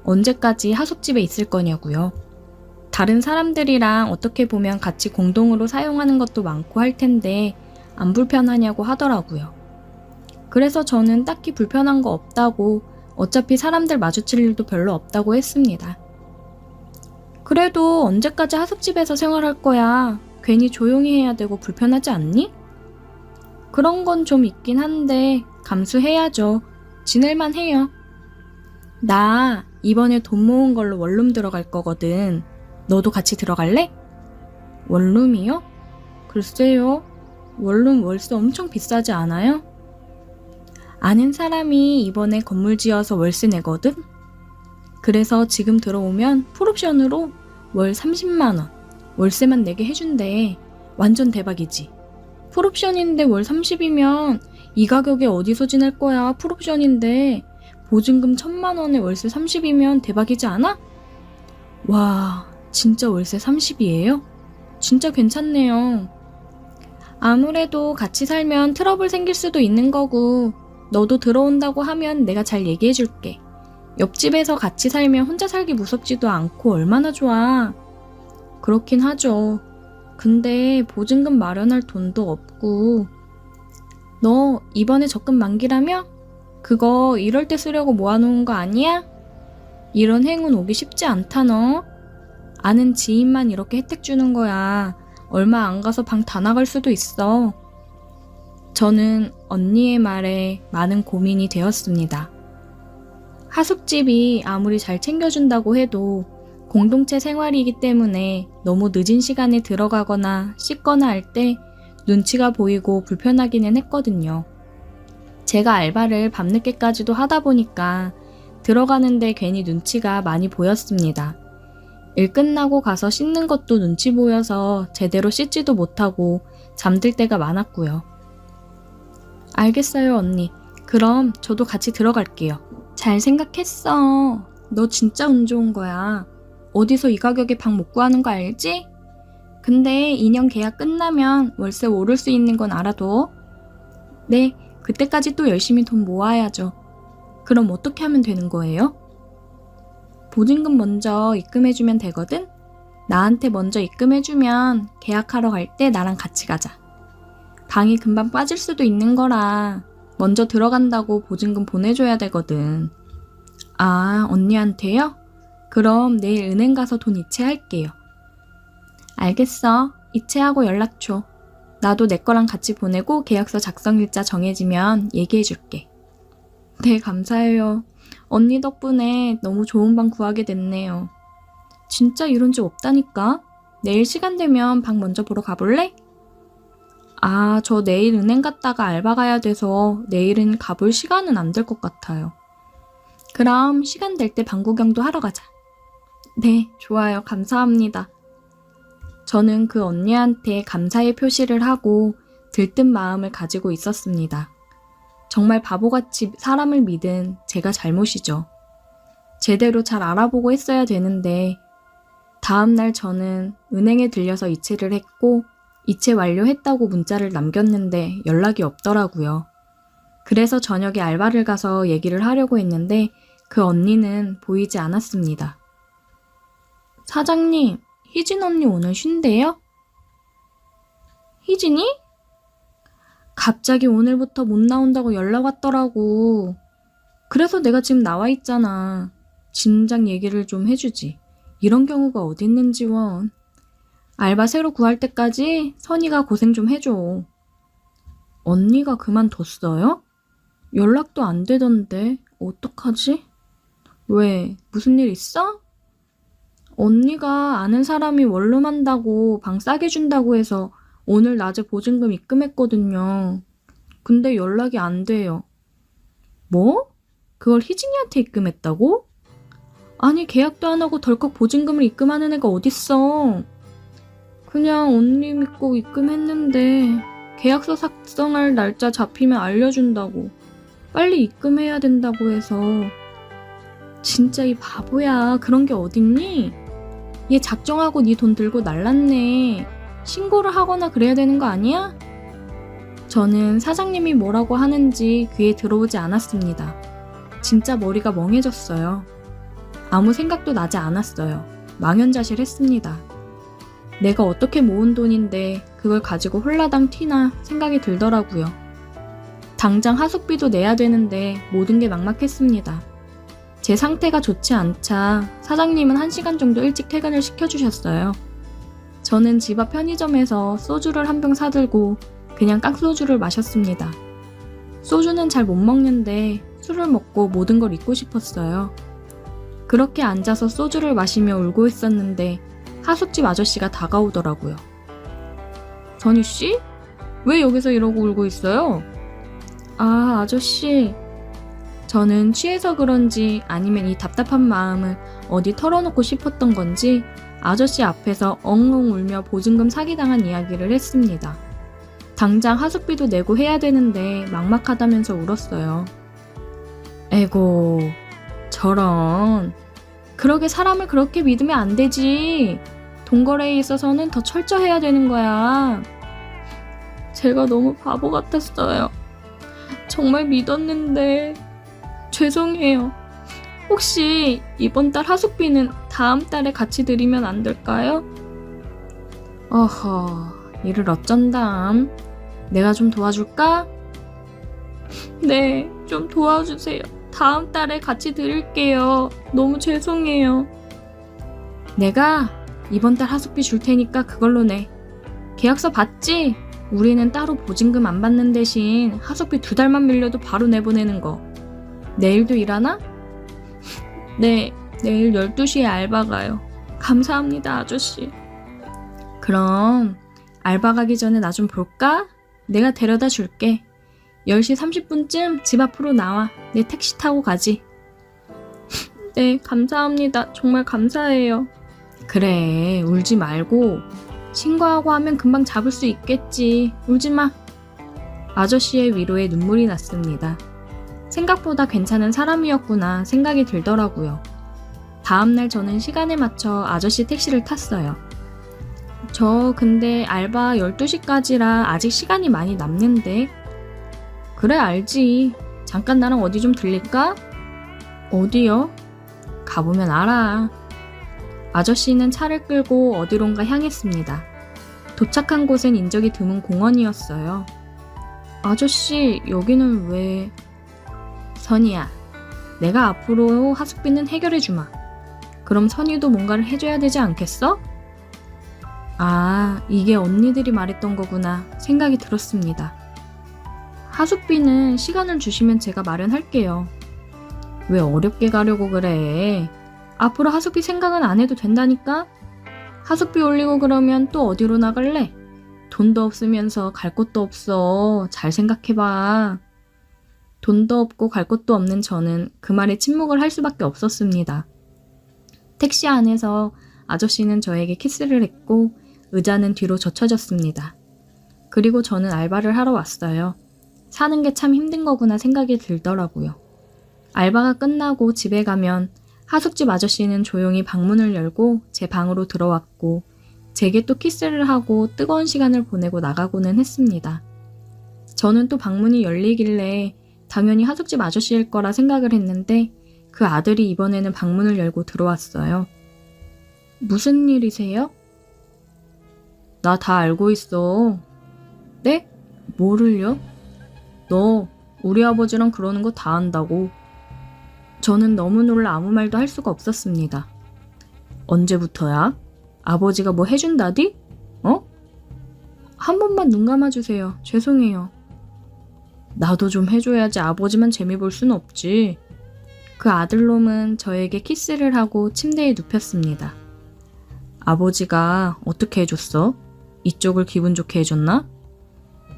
언제까지 하숙집에 있을 거냐고요. 다른 사람들이랑 어떻게 보면 같이 공동으로 사용하는 것도 많고 할 텐데 안 불편하냐고 하더라고요. 그래서 저는 딱히 불편한 거 없다고 어차피 사람들 마주칠 일도 별로 없다고 했습니다. 그래도 언제까지 하숙집에서 생활할 거야. 괜히 조용히 해야 되고 불편하지 않니? 그런 건 좀 있긴 한데 감수해야죠. 지낼만 해요. 나 이번에 돈 모은 걸로 원룸 들어갈 거거든. 너도 같이 들어갈래? 원룸이요? 글쎄요. 원룸 월세 엄청 비싸지 않아요? 아는 사람이 이번에 건물 지어서 월세 내거든? 그래서 지금 들어오면 풀옵션으로 월 30만 원 월세만 내게 해준대. 완전 대박이지. 풀옵션인데 월 30이면 이 가격에 어디서 지낼 거야. 풀옵션인데 보증금 1,000만 원에 월세 30이면 대박이지 않아? 와, 진짜 월세 30이에요? 진짜 괜찮네요. 아무래도 같이 살면 트러블 생길 수도 있는 거고 너도 들어온다고 하면 내가 잘 얘기해줄게. 옆집에서 같이 살면 혼자 살기 무섭지도 않고 얼마나 좋아. 그렇긴 하죠. 근데 보증금 마련할 돈도 없고. 너 이번에 적금 만기라며? 그거 이럴 때 쓰려고 모아놓은 거 아니야? 이런 행운 오기 쉽지 않다 너. 아는 지인만 이렇게 혜택 주는 거야. 얼마 안 가서 방 다 나갈 수도 있어. 저는 언니의 말에 많은 고민이 되었습니다. 하숙집이 아무리 잘 챙겨준다고 해도 공동체 생활이기 때문에 너무 늦은 시간에 들어가거나 씻거나 할 때 눈치가 보이고 불편하기는 했거든요. 제가 알바를 밤늦게까지도 하다 보니까 들어가는데 괜히 눈치가 많이 보였습니다. 일 끝나고 가서 씻는 것도 눈치 보여서 제대로 씻지도 못하고 잠들 때가 많았고요. 알겠어요, 언니. 그럼 저도 같이 들어갈게요. 잘 생각했어. 너 진짜 운 좋은 거야. 어디서 이 가격에 방 못 구하는 거 알지? 근데 2년 계약 끝나면 월세 오를 수 있는 건 알아둬. 네, 그때까지 또 열심히 돈 모아야죠. 그럼 어떻게 하면 되는 거예요? 보증금 먼저 입금해주면 되거든? 나한테 먼저 입금해주면 계약하러 갈 때 나랑 같이 가자. 방이 금방 빠질 수도 있는 거라 먼저 들어간다고 보증금 보내줘야 되거든. 아, 언니한테요? 그럼 내일 은행 가서 돈 이체할게요. 알겠어. 이체하고 연락 줘. 나도 내 거랑 같이 보내고 계약서 작성일자 정해지면 얘기해줄게. 네, 감사해요. 언니 덕분에 너무 좋은 방 구하게 됐네요. 진짜 이런 적 없다니까? 내일 시간 되면 방 먼저 보러 가볼래? 아, 저 내일 은행 갔다가 알바 가야 돼서 내일은 가볼 시간은 안 될 것 같아요. 그럼 시간 될 때 방 구경도 하러 가자. 네, 좋아요. 감사합니다. 저는 그 언니한테 감사의 표시를 하고 들뜬 마음을 가지고 있었습니다. 정말 바보같이 사람을 믿은 제가 잘못이죠. 제대로 잘 알아보고 했어야 되는데 다음날 저는 은행에 들려서 이체를 했고 이체 완료했다고 문자를 남겼는데 연락이 없더라고요. 그래서 저녁에 알바를 가서 얘기를 하려고 했는데 그 언니는 보이지 않았습니다. 사장님, 희진 언니 오늘 쉰대요? 희진이? 갑자기 오늘부터 못 나온다고 연락 왔더라고. 그래서 내가 지금 나와 있잖아. 진작 얘기를 좀 해주지. 이런 경우가 어디 있는지 원. 알바 새로 구할 때까지 선이가 고생 좀 해줘. 언니가 그만뒀어요? 연락도 안 되던데 어떡하지? 왜? 무슨 일 있어? 언니가 아는 사람이 원룸한다고 방 싸게 준다고 해서 오늘 낮에 보증금 입금했거든요. 근데 연락이 안 돼요. 뭐? 그걸 희진이한테 입금했다고? 아니, 계약도 안 하고 덜컥 보증금을 입금하는 애가 어딨어. 그냥 언니 믿고 입금했는데 계약서 작성할 날짜 잡히면 알려준다고. 빨리 입금해야 된다고 해서. 진짜 이 바보야. 그런 게 어딨니? 얘 작정하고 네 돈 들고 날랐네. 신고를 하거나 그래야 되는 거 아니야? 저는 사장님이 뭐라고 하는지 귀에 들어오지 않았습니다. 진짜 머리가 멍해졌어요. 아무 생각도 나지 않았어요. 망연자실했습니다. 내가 어떻게 모은 돈인데 그걸 가지고 홀라당 튀나 생각이 들더라고요. 당장 하숙비도 내야 되는데 모든 게 막막했습니다. 제 상태가 좋지 않자 사장님은 1시간 정도 일찍 퇴근을 시켜주셨어요. 저는 집 앞 편의점에서 소주를 한 병 사들고 그냥 깡소주를 마셨습니다. 소주는 잘 못 먹는데 술을 먹고 모든 걸 잊고 싶었어요. 그렇게 앉아서 소주를 마시며 울고 있었는데 하숙집 아저씨가 다가오더라고요. 선희씨? 왜 여기서 이러고 울고 있어요? 아, 아저씨. 저는 취해서 그런지 아니면 이 답답한 마음을 어디 털어놓고 싶었던 건지 아저씨 앞에서 엉엉 울며 보증금 사기당한 이야기를 했습니다. 당장 하숙비도 내고 해야 되는데 막막하다면서 울었어요. 에고, 저런. 그러게 사람을 그렇게 믿으면 안 되지. 돈거래에 있어서는 더 철저해야 되는 거야. 제가 너무 바보 같았어요. 정말 믿었는데 죄송해요. 혹시 이번 달 하숙비는 다음 달에 같이 드리면 안 될까요? 어허, 이를 어쩐담. 내가 좀 도와줄까? 네, 좀 도와주세요. 다음 달에 같이 드릴게요. 너무 죄송해요. 내가 이번 달 하숙비 줄 테니까 그걸로 내. 계약서 봤지? 우리는 따로 보증금 안 받는 대신 하숙비 2달만 밀려도 바로 내보내는 거. 내일도 일하나? 네, 내일 12시에 알바 가요. 감사합니다, 아저씨. 그럼 알바 가기 전에 나 좀 볼까? 내가 데려다 줄게. 10시 30분쯤 집 앞으로 나와. 내 택시 타고 가지. 네, 감사합니다. 정말 감사해요. 그래, 울지 말고 신고하고 하면 금방 잡을 수 있겠지. 울지 마. 아저씨의 위로에 눈물이 났습니다. 생각보다 괜찮은 사람이었구나 생각이 들더라고요. 다음날 저는 시간에 맞춰 아저씨 택시를 탔어요. 저 근데 알바 12시까지라 아직 시간이 많이 남는데. 그래, 알지. 잠깐 나랑 어디 좀 들릴까? 어디요? 가보면 알아. 아저씨는 차를 끌고 어디론가 향했습니다. 도착한 곳은 인적이 드문 공원이었어요. 아저씨, 여기는 왜... 선이야, 내가 앞으로 하숙비는 해결해주마. 그럼 선이도 뭔가를 해줘야 되지 않겠어? 아, 이게 언니들이 말했던 거구나 생각이 들었습니다. 하숙비는 시간을 주시면 제가 마련할게요. 왜 어렵게 가려고 그래? 앞으로 하숙비 생각은 안 해도 된다니까? 하숙비 올리고 그러면 또 어디로 나갈래? 돈도 없으면서 갈 곳도 없어. 잘 생각해봐. 돈도 없고 갈 곳도 없는 저는 그 말에 침묵을 할 수밖에 없었습니다. 택시 안에서 아저씨는 저에게 키스를 했고 의자는 뒤로 젖혀졌습니다. 그리고 저는 알바를 하러 왔어요. 사는 게 참 힘든 거구나 생각이 들더라고요. 알바가 끝나고 집에 가면 하숙집 아저씨는 조용히 방문을 열고 제 방으로 들어왔고 제게 또 키스를 하고 뜨거운 시간을 보내고 나가고는 했습니다. 저는 또 방문이 열리길래 당연히 하숙집 아저씨일 거라 생각을 했는데 그 아들이 이번에는 방문을 열고 들어왔어요. 무슨 일이세요? 나 다 알고 있어. 네? 뭐를요? 너 우리 아버지랑 그러는 거 다 안다고. 저는 너무 놀라 아무 말도 할 수가 없었습니다. 언제부터야? 아버지가 뭐 해준다디? 어? 한 번만 눈 감아주세요. 죄송해요. 나도 좀 해줘야지. 아버지만 재미 볼 순 없지. 그 아들놈은 저에게 키스를 하고 침대에 눕혔습니다. 아버지가 어떻게 해줬어? 이쪽을 기분 좋게 해줬나?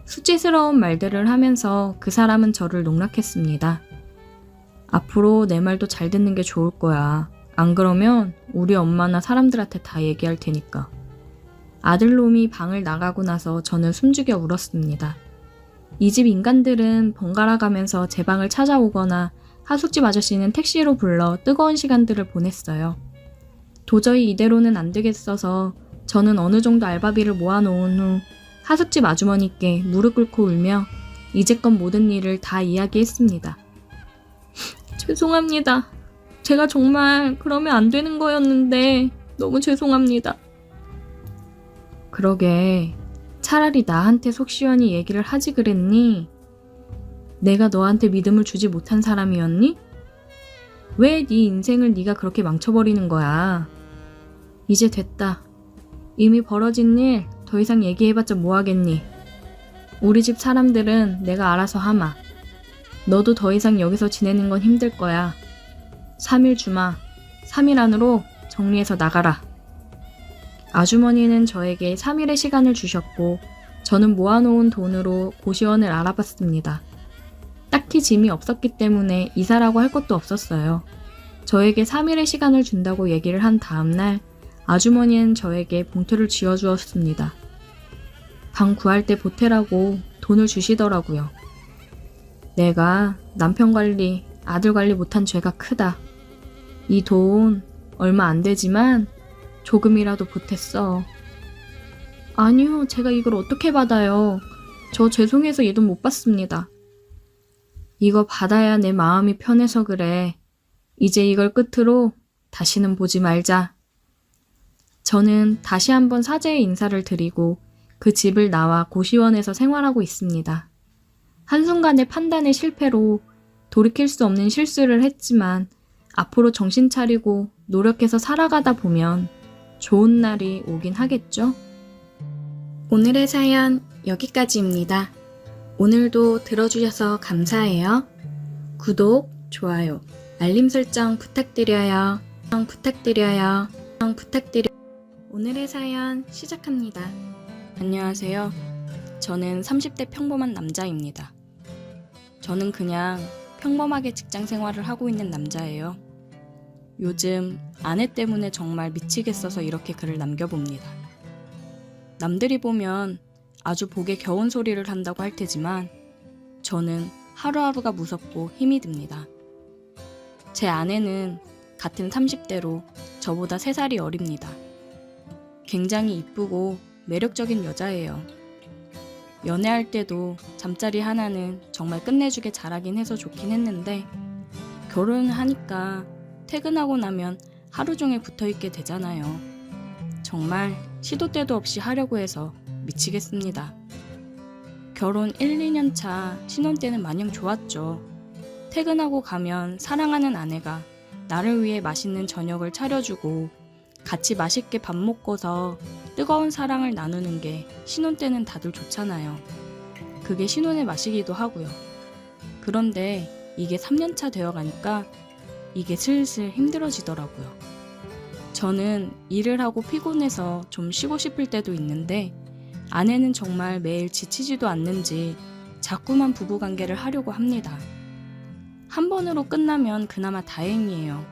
수치스러운 말들을 하면서 그 사람은 저를 농락했습니다. 앞으로 내 말도 잘 듣는 게 좋을 거야. 안 그러면 우리 엄마나 사람들한테 다 얘기할 테니까. 아들놈이 방을 나가고 나서 저는 숨죽여 울었습니다. 이 집 인간들은 번갈아 가면서 제 방을 찾아오거나 하숙집 아저씨는 택시로 불러 뜨거운 시간들을 보냈어요. 도저히 이대로는 안 되겠어서 저는 어느 정도 알바비를 모아놓은 후 하숙집 아주머니께 무릎 꿇고 울며 이제껏 모든 일을 다 이야기했습니다. 죄송합니다. 제가 정말 그러면 안 되는 거였는데 너무 죄송합니다. 그러게, 차라리 나한테 속 시원히 얘기를 하지 그랬니? 내가 너한테 믿음을 주지 못한 사람이었니? 왜 네 인생을 네가 그렇게 망쳐버리는 거야? 이제 됐다. 이미 벌어진 일 더 이상 얘기해봤자 뭐하겠니? 우리 집 사람들은 내가 알아서 하마. 너도 더 이상 여기서 지내는 건 힘들 거야. 3일 주마. 3일 안으로 정리해서 나가라. 아주머니는 저에게 3일의 시간을 주셨고 저는 모아놓은 돈으로 고시원을 알아봤습니다. 딱히 짐이 없었기 때문에 이사라고 할 것도 없었어요. 저에게 3일의 시간을 준다고 얘기를 한 다음날 아주머니는 저에게 봉투를 쥐어주었습니다. 방 구할 때 보태라고 돈을 주시더라고요. 내가 남편 관리, 아들 관리 못한 죄가 크다. 이 돈 얼마 안 되지만 조금이라도 보탰어. 아니요, 제가 이걸 어떻게 받아요. 저 죄송해서 이 돈 못 받습니다. 이거 받아야 내 마음이 편해서 그래. 이제 이걸 끝으로 다시는 보지 말자. 저는 다시 한번 사죄의 인사를 드리고 그 집을 나와 고시원에서 생활하고 있습니다. 한순간의 판단의 실패로 돌이킬 수 없는 실수를 했지만 앞으로 정신 차리고 노력해서 살아가다 보면 좋은 날이 오긴 하겠죠? 오늘의 사연 여기까지입니다. 오늘도 들어주셔서 감사해요. 구독, 좋아요, 알림 설정 부탁드려요. 오늘의 사연 시작합니다. 안녕하세요. 저는 30대 평범한 남자입니다. 저는 그냥 평범하게 직장 생활을 하고 있는 남자예요. 요즘 아내 때문에 정말 미치겠어서 이렇게 글을 남겨봅니다. 남들이 보면 아주 복에 겨운 소리를 한다고 할 테지만 저는 하루하루가 무섭고 힘이 듭니다. 제 아내는 같은 30대로 저보다 3살이 어립니다. 굉장히 이쁘고 매력적인 여자예요. 연애할 때도 잠자리 하나는 정말 끝내주게 잘하긴 해서 좋긴 했는데 결혼을 하니까 퇴근하고 나면 하루 종일 붙어있게 되잖아요. 정말 시도 때도 없이 하려고 해서 미치겠습니다. 결혼 1, 2년 차 신혼 때는 마냥 좋았죠. 퇴근하고 가면 사랑하는 아내가 나를 위해 맛있는 저녁을 차려주고 같이 맛있게 밥 먹고서 뜨거운 사랑을 나누는 게 신혼 때는 다들 좋잖아요. 그게 신혼의 맛이기도 하고요. 그런데 이게 3년차 되어 가니까 이게 슬슬 힘들어지더라고요. 저는 일을 하고 피곤해서 좀 쉬고 싶을 때도 있는데 아내는 정말 매일 지치지도 않는지 자꾸만 부부관계를 하려고 합니다. 한 번으로 끝나면 그나마 다행이에요.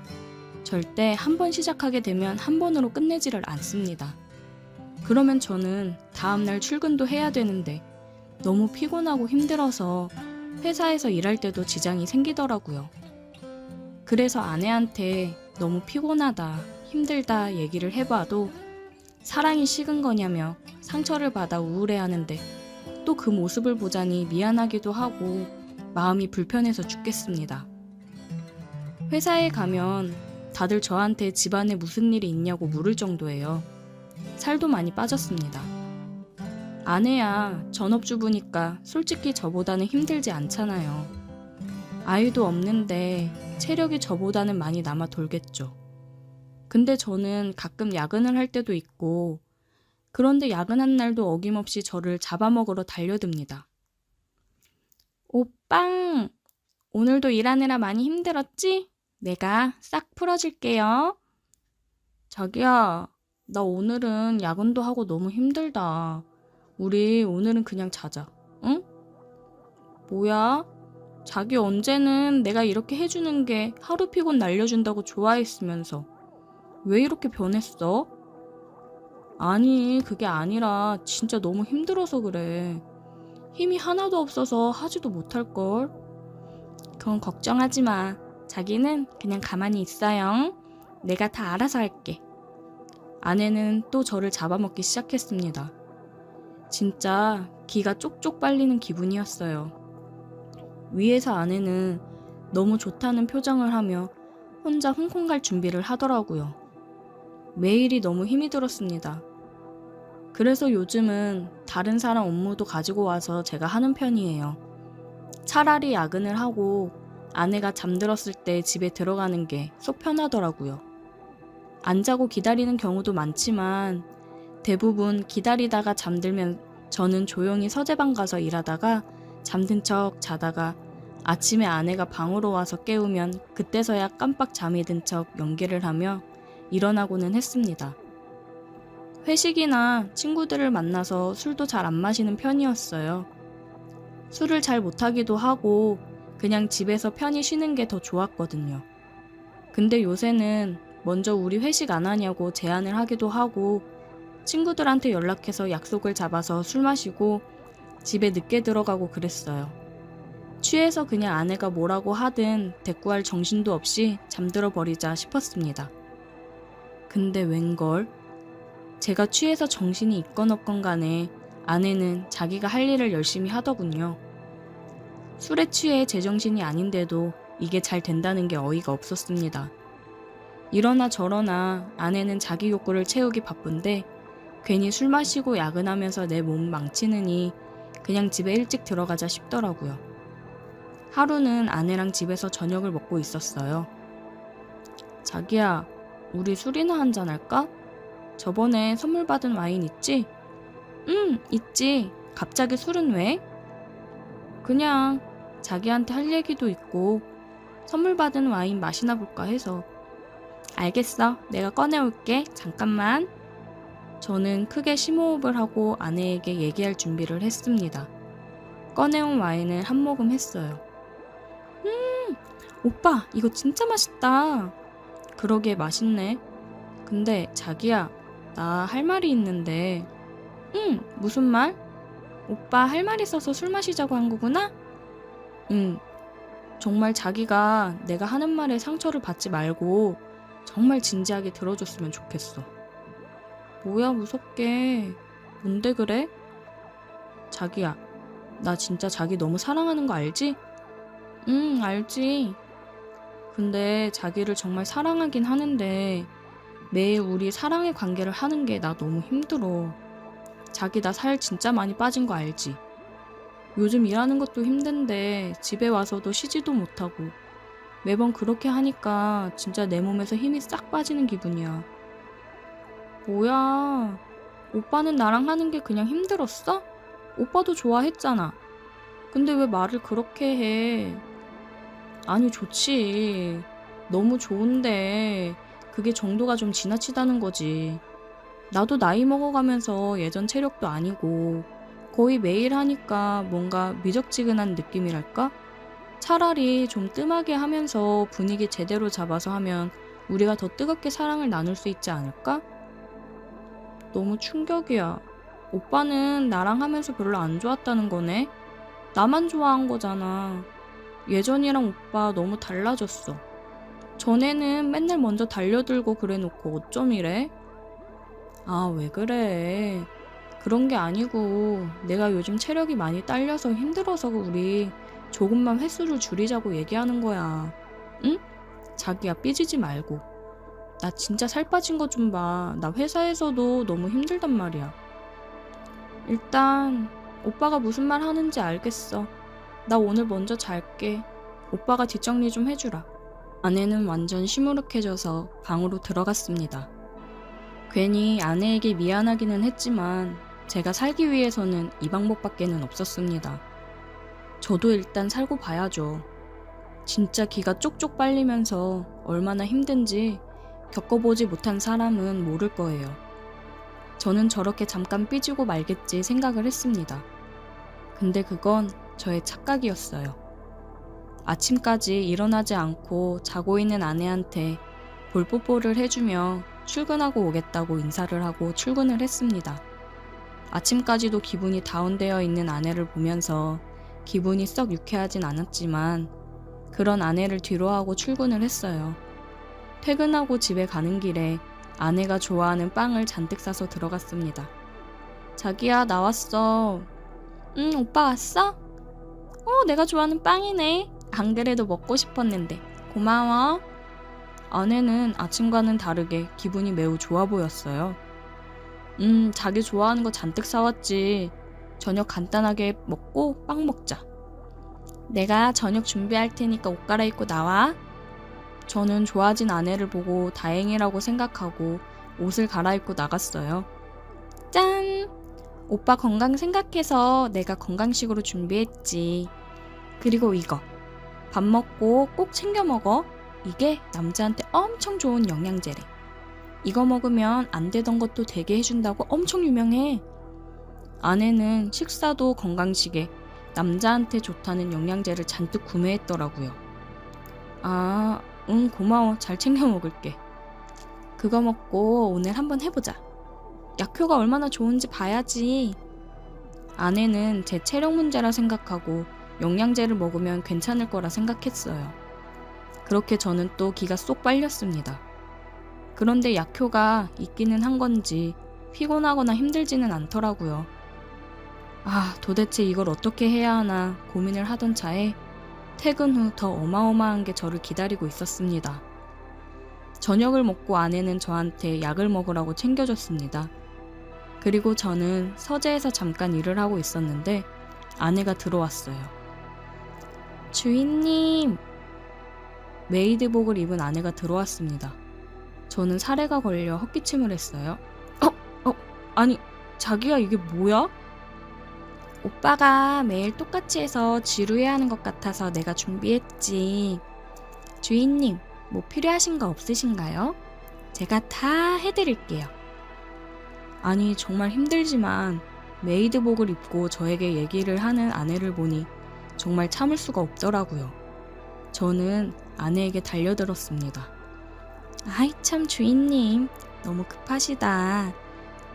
절대 한 번 시작하게 되면 한 번으로 끝내지를 않습니다. 그러면 저는 다음날 출근도 해야 되는데 너무 피곤하고 힘들어서 회사에서 일할 때도 지장이 생기더라고요. 그래서 아내한테 너무 피곤하다, 힘들다 얘기를 해봐도 사랑이 식은 거냐며 상처를 받아 우울해하는데 또 그 모습을 보자니 미안하기도 하고 마음이 불편해서 죽겠습니다. 회사에 가면 다들 저한테 집안에 무슨 일이 있냐고 물을 정도예요. 살도 많이 빠졌습니다. 아내야 전업주부니까 솔직히 저보다는 힘들지 않잖아요. 아이도 없는데 체력이 저보다는 많이 남아 돌겠죠. 근데 저는 가끔 야근을 할 때도 있고 그런데 야근한 날도 어김없이 저를 잡아먹으러 달려듭니다. 오빵! 오늘도 일하느라 많이 힘들었지? 내가 싹 풀어줄게요. 자기야, 나 오늘은 야근도 하고 너무 힘들다. 우리 오늘은 그냥 자자, 응? 뭐야? 자기 언제는 내가 이렇게 해주는 게 하루 피곤 날려준다고 좋아했으면서 왜 이렇게 변했어? 아니, 그게 아니라 진짜 너무 힘들어서 그래. 힘이 하나도 없어서 하지도 못할걸. 그건 걱정하지 마. 자기는 그냥 가만히 있어요. 내가 다 알아서 할게. 아내는 또 저를 잡아먹기 시작했습니다. 진짜 기가 쪽쪽 빨리는 기분이었어요. 위에서 아내는 너무 좋다는 표정을 하며 혼자 홍콩 갈 준비를 하더라고요. 매일이 너무 힘이 들었습니다. 그래서 요즘은 다른 사람 업무도 가지고 와서 제가 하는 편이에요. 차라리 야근을 하고 아내가 잠들었을 때 집에 들어가는 게 속 편하더라고요. 안 자고 기다리는 경우도 많지만 대부분 기다리다가 잠들면 저는 조용히 서재방 가서 일하다가 잠든 척 자다가 아침에 아내가 방으로 와서 깨우면 그때서야 깜빡 잠이 든 척 연기를 하며 일어나고는 했습니다. 회식이나 친구들을 만나서 술도 잘 안 마시는 편이었어요. 술을 잘 못하기도 하고 그냥 집에서 편히 쉬는 게 더 좋았거든요. 근데 요새는 먼저 우리 회식 안 하냐고 제안을 하기도 하고 친구들한테 연락해서 약속을 잡아서 술 마시고 집에 늦게 들어가고 그랬어요. 취해서 그냥 아내가 뭐라고 하든 대꾸할 정신도 없이 잠들어 버리자 싶었습니다. 근데 웬걸? 제가 취해서 정신이 있건 없건 간에 아내는 자기가 할 일을 열심히 하더군요. 술에 취해 제정신이 아닌데도 이게 잘 된다는 게 어이가 없었습니다. 이러나 저러나 아내는 자기 욕구를 채우기 바쁜데 괜히 술 마시고 야근하면서 내 몸 망치느니 그냥 집에 일찍 들어가자 싶더라고요. 하루는 아내랑 집에서 저녁을 먹고 있었어요. 자기야, 우리 술이나 한잔 할까? 저번에 선물 받은 와인 있지? 응, 있지. 갑자기 술은 왜? 그냥 자기한테 할 얘기도 있고 선물 받은 와인 마시나 볼까 해서. 알겠어. 내가 꺼내올게. 잠깐만. 저는 크게 심호흡을 하고 아내에게 얘기할 준비를 했습니다. 꺼내온 와인을 한 모금 했어요. 오빠, 이거 진짜 맛있다. 그러게 맛있네. 근데 자기야, 나 할 말이 있는데. 무슨 말? 오빠 할 말 있어서 술 마시자고 한 거구나? 정말 자기가 내가 하는 말에 상처를 받지 말고 정말 진지하게 들어줬으면 좋겠어. 뭐야 무섭게. 뭔데 그래? 자기야, 나 진짜 자기 너무 사랑하는 거 알지? 응, 알지. 근데 자기를 정말 사랑하긴 하는데 매일 우리 사랑의 관계를 하는 게 나 너무 힘들어. 자기 나 살 진짜 많이 빠진 거 알지? 요즘 일하는 것도 힘든데 집에 와서도 쉬지도 못하고 매번 그렇게 하니까 진짜 내 몸에서 힘이 싹 빠지는 기분이야. 뭐야? 오빠는 나랑 하는 게 그냥 힘들었어? 오빠도 좋아했잖아. 근데 왜 말을 그렇게 해? 아니 좋지. 너무 좋은데 그게 정도가 좀 지나치다는 거지. 나도 나이 먹어가면서 예전 체력도 아니고 거의 매일 하니까 뭔가 미적지근한 느낌이랄까? 차라리 좀 뜸하게 하면서 분위기 제대로 잡아서 하면 우리가 더 뜨겁게 사랑을 나눌 수 있지 않을까? 너무 충격이야. 오빠는 나랑 하면서 별로 안 좋았다는 거네? 나만 좋아한 거잖아. 예전이랑 오빠 너무 달라졌어. 전에는 맨날 먼저 달려들고 그래놓고 어쩜 이래? 아, 왜 그래? 그런 게 아니고 내가 요즘 체력이 많이 딸려서 힘들어서 우리 조금만 횟수를 줄이자고 얘기하는 거야. 응? 자기야 삐지지 말고. 나 진짜 살 빠진 거 좀 봐. 나 회사에서도 너무 힘들단 말이야. 일단 오빠가 무슨 말 하는지 알겠어. 나 오늘 먼저 잘게. 오빠가 뒷정리 좀 해주라. 아내는 완전 시무룩해져서 방으로 들어갔습니다. 괜히 아내에게 미안하기는 했지만 제가 살기 위해서는 이 방법밖에는 없었습니다. 저도 일단 살고 봐야죠. 진짜 기가 쪽쪽 빨리면서 얼마나 힘든지 겪어보지 못한 사람은 모를 거예요. 저는 저렇게 잠깐 삐지고 말겠지 생각을 했습니다. 근데 그건 저의 착각이었어요. 아침까지 일어나지 않고 자고 있는 아내한테 볼뽀뽀를 해주며 출근하고 오겠다고 인사를 하고 출근을 했습니다. 아침까지도 기분이 다운되어 있는 아내를 보면서 기분이 썩 유쾌하진 않았지만 그런 아내를 뒤로하고 출근을 했어요. 퇴근하고 집에 가는 길에 아내가 좋아하는 빵을 잔뜩 싸서 들어갔습니다. 자기야, 나왔어. 응, 오빠 왔어? 내가 좋아하는 빵이네. 안 그래도 먹고 싶었는데. 고마워. 아내는 아침과는 다르게 기분이 매우 좋아 보였어요. 자기 좋아하는 거 잔뜩 사왔지. 저녁 간단하게 먹고 빵 먹자. 내가 저녁 준비할 테니까 옷 갈아입고 나와. 저는 좋아진 아내를 보고 다행이라고 생각하고 옷을 갈아입고 나갔어요. 짠! 오빠 건강 생각해서 내가 건강식으로 준비했지. 그리고 이거. 밥 먹고 꼭 챙겨 먹어. 이게 남자한테 엄청 좋은 영양제래. 이거 먹으면 안 되던 것도 되게 해준다고 엄청 유명해. 아내는 식사도 건강식에 남자한테 좋다는 영양제를 잔뜩 구매했더라고요. 아, 응, 고마워. 잘 챙겨 먹을게. 그거 먹고 오늘 한번 해보자. 약효가 얼마나 좋은지 봐야지. 아내는 제 체력 문제라 생각하고 영양제를 먹으면 괜찮을 거라 생각했어요. 그렇게 저는 또 기가 쏙 빨렸습니다. 그런데 약효가 있기는 한 건지 피곤하거나 힘들지는 않더라고요. 아, 도대체 이걸 어떻게 해야 하나 고민을 하던 차에 퇴근 후 더 어마어마한 게 저를 기다리고 있었습니다. 저녁을 먹고 아내는 저한테 약을 먹으라고 챙겨줬습니다. 그리고 저는 서재에서 잠깐 일을 하고 있었는데 아내가 들어왔어요. 주인님! 메이드복을 입은 아내가 들어왔습니다. 저는 사례가 걸려 헛기침을 했어요. 아니, 자기야 이게 뭐야? 오빠가 매일 똑같이 해서 지루해하는 것 같아서 내가 준비했지. 주인님, 뭐 필요하신 거 없으신가요? 제가 다 해드릴게요. 아니, 정말 힘들지만 메이드복을 입고 저에게 얘기를 하는 아내를 보니 정말 참을 수가 없더라고요. 저는 아내에게 달려들었습니다. 아이 참 주인님, 너무 급하시다.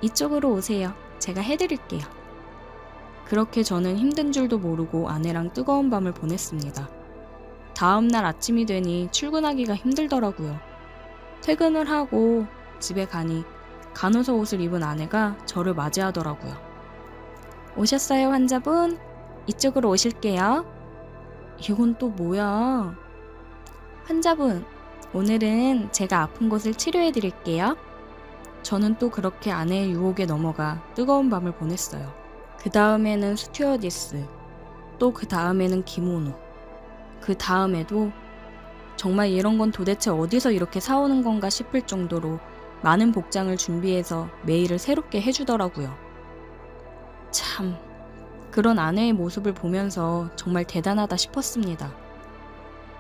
이쪽으로 오세요. 제가 해드릴게요. 그렇게 저는 힘든 줄도 모르고 아내랑 뜨거운 밤을 보냈습니다. 다음날 아침이 되니 출근하기가 힘들더라고요. 퇴근을 하고 집에 가니 간호사 옷을 입은 아내가 저를 맞이하더라고요. 오셨어요, 환자분? 이쪽으로 오실게요. 이건 또 뭐야? 환자분, 오늘은 제가 아픈 곳을 치료해 드릴게요. 저는 또 그렇게 아내의 유혹에 넘어가 뜨거운 밤을 보냈어요. 그 다음에는 스튜어디스, 또 그 다음에는 기모노, 그 다음에도 정말 이런 건 도대체 어디서 이렇게 사오는 건가 싶을 정도로 많은 복장을 준비해서 매일을 새롭게 해주더라고요. 참, 그런 아내의 모습을 보면서 정말 대단하다 싶었습니다.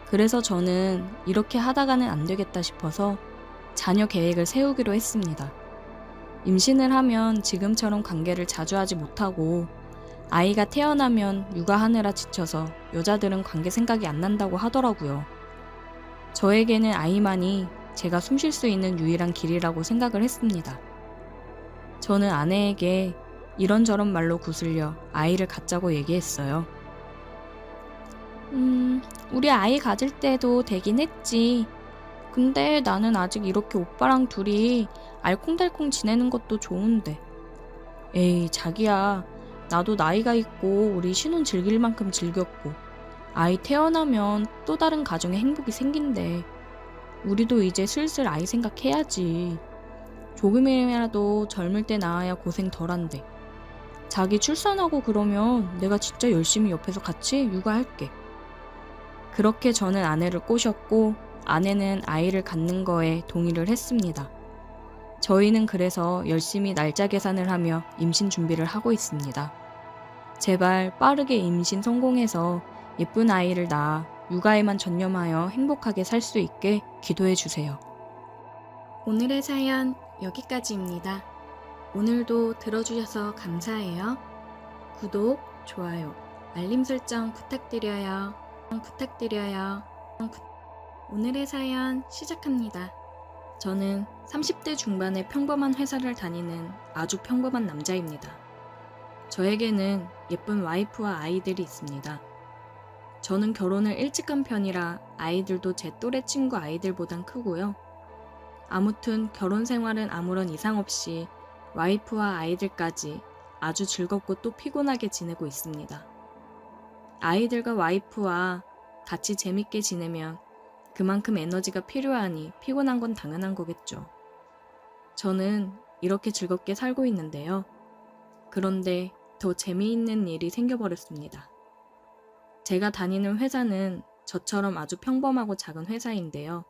그래서 저는 이렇게 하다가는 안 되겠다 싶어서 자녀 계획을 세우기로 했습니다. 임신을 하면 지금처럼 관계를 자주 하지 못하고 아이가 태어나면 육아하느라 지쳐서 여자들은 관계 생각이 안 난다고 하더라고요. 저에게는 아이만이 제가 숨 쉴 수 있는 유일한 길이라고 생각을 했습니다. 저는 아내에게 이런저런 말로 구슬려 아이를 갖자고 얘기했어요. 우리 아이 가질 때도 되긴 했지. 근데 나는 아직 이렇게 오빠랑 둘이 알콩달콩 지내는 것도 좋은데. 에이, 자기야. 나도 나이가 있고 우리 신혼 즐길 만큼 즐겼고 아이 태어나면 또 다른 가정에 행복이 생긴대. 우리도 이제 슬슬 아이 생각해야지. 조금이라도 젊을 때 낳아야 고생 덜한데. 자기 출산하고 그러면 내가 진짜 열심히 옆에서 같이 육아할게. 그렇게 저는 아내를 꼬셨고 아내는 아이를 갖는 거에 동의를 했습니다. 저희는 그래서 열심히 날짜 계산을 하며 임신 준비를 하고 있습니다. 제발 빠르게 임신 성공해서 예쁜 아이를 낳아 육아에만 전념하여 행복하게 살 수 있게 기도해 주세요. 오늘의 사연 여기까지입니다. 오늘도 들어주셔서 감사해요. 구독, 좋아요, 알림 설정 부탁드려요. 오늘의 사연 시작합니다. 저는 30대 중반의 평범한 회사를 다니는 아주 평범한 남자입니다. 저에게는 예쁜 와이프와 아이들이 있습니다. 저는 결혼을 일찍 한 편이라 아이들도 제 또래 친구 아이들보단 크고요. 아무튼 결혼 생활은 아무런 이상 없이 와이프와 아이들까지 아주 즐겁고 또 피곤하게 지내고 있습니다. 아이들과 와이프와 같이 재밌게 지내면 그만큼 에너지가 필요하니 피곤한 건 당연한 거겠죠. 저는 이렇게 즐겁게 살고 있는데요. 그런데 더 재미있는 일이 생겨버렸습니다. 제가 다니는 회사는 저처럼 아주 평범하고 작은 회사인데요.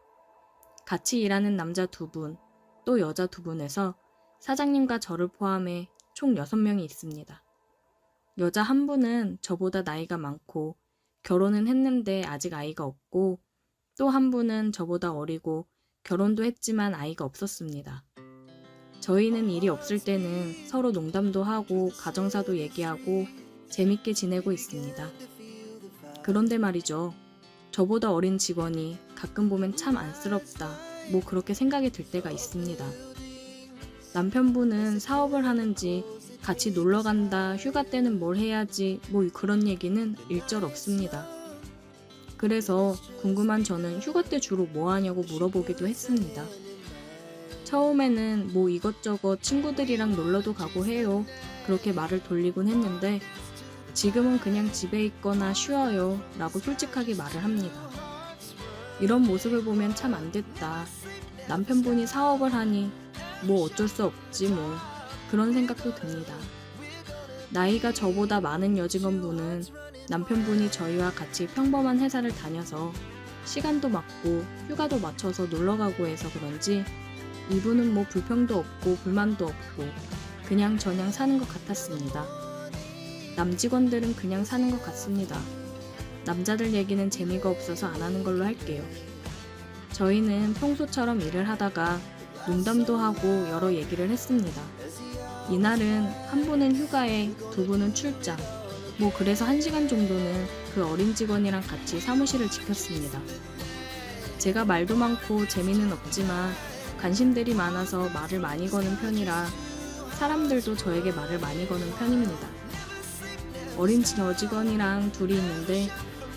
같이 일하는 남자 2분, 또 여자 2분에서 사장님과 저를 포함해 총 6명이 있습니다. 여자 1분은 저보다 나이가 많고 결혼은 했는데 아직 아이가 없고 또 1분은 저보다 어리고 결혼도 했지만 아이가 없었습니다. 저희는 일이 없을 때는 서로 농담도 하고 가정사도 얘기하고 재밌게 지내고 있습니다. 그런데 말이죠. 저보다 어린 직원이 가끔 보면 참 안쓰럽다, 뭐 그렇게 생각이 들 때가 있습니다. 남편분은 사업을 하는지 같이 놀러 간다, 휴가 때는 뭘 해야지, 뭐 그런 얘기는 일절 없습니다. 그래서 궁금한 저는 휴가 때 주로 뭐 하냐고 물어보기도 했습니다. 처음에는 뭐 이것저것 친구들이랑 놀러도 가고 해요. 그렇게 말을 돌리곤 했는데 지금은 그냥 집에 있거나 쉬어요 라고 솔직하게 말을 합니다. 이런 모습을 보면 참 안됐다. 남편분이 사업을 하니 뭐 어쩔 수 없지 뭐, 그런 생각도 듭니다. 나이가 저보다 많은 여직원분은 남편분이 저희와 같이 평범한 회사를 다녀서 시간도 맞고 휴가도 맞춰서 놀러가고 해서 그런지 이분은 뭐 불평도 없고 불만도 없고 그냥 저냥 사는 것 같았습니다. 남직원들은 그냥 사는 것 같습니다. 남자들 얘기는 재미가 없어서 안 하는 걸로 할게요. 저희는 평소처럼 일을 하다가 농담도 하고 여러 얘기를 했습니다. 이날은 한 분은 휴가에 두 분은 출장, 그래서 1시간 정도는 그 어린 직원이랑 같이 사무실을 지켰습니다. 제가 말도 많고 재미는 없지만 관심들이 많아서 말을 많이 거는 편이라 사람들도 저에게 말을 많이 거는 편입니다. 어린 여직원이랑 둘이 있는데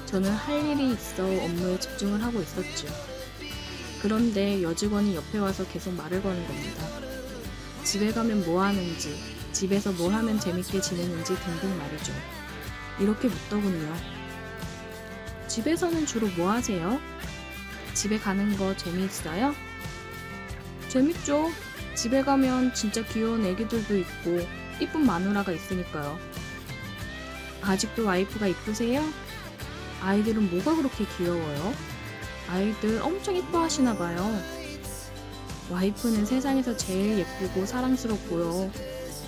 저는 할 일이 있어 업무에 집중을 하고 있었죠. 그런데 여직원이 옆에 와서 계속 말을 거는 겁니다. 집에 가면 뭐 하는지, 집에서 뭘 하면 재밌게 지내는지 등등 말이죠. 이렇게 묻더군요. 집에서는 주로 뭐 하세요? 집에 가는 거 재미있어요? 재밌죠. 집에 가면 진짜 귀여운 애기들도 있고 이쁜 마누라가 있으니까요. 아직도 와이프가 이쁘세요? 아이들은 뭐가 그렇게 귀여워요? 아이들 엄청 이뻐하시나 봐요. 와이프는 세상에서 제일 예쁘고 사랑스럽고요.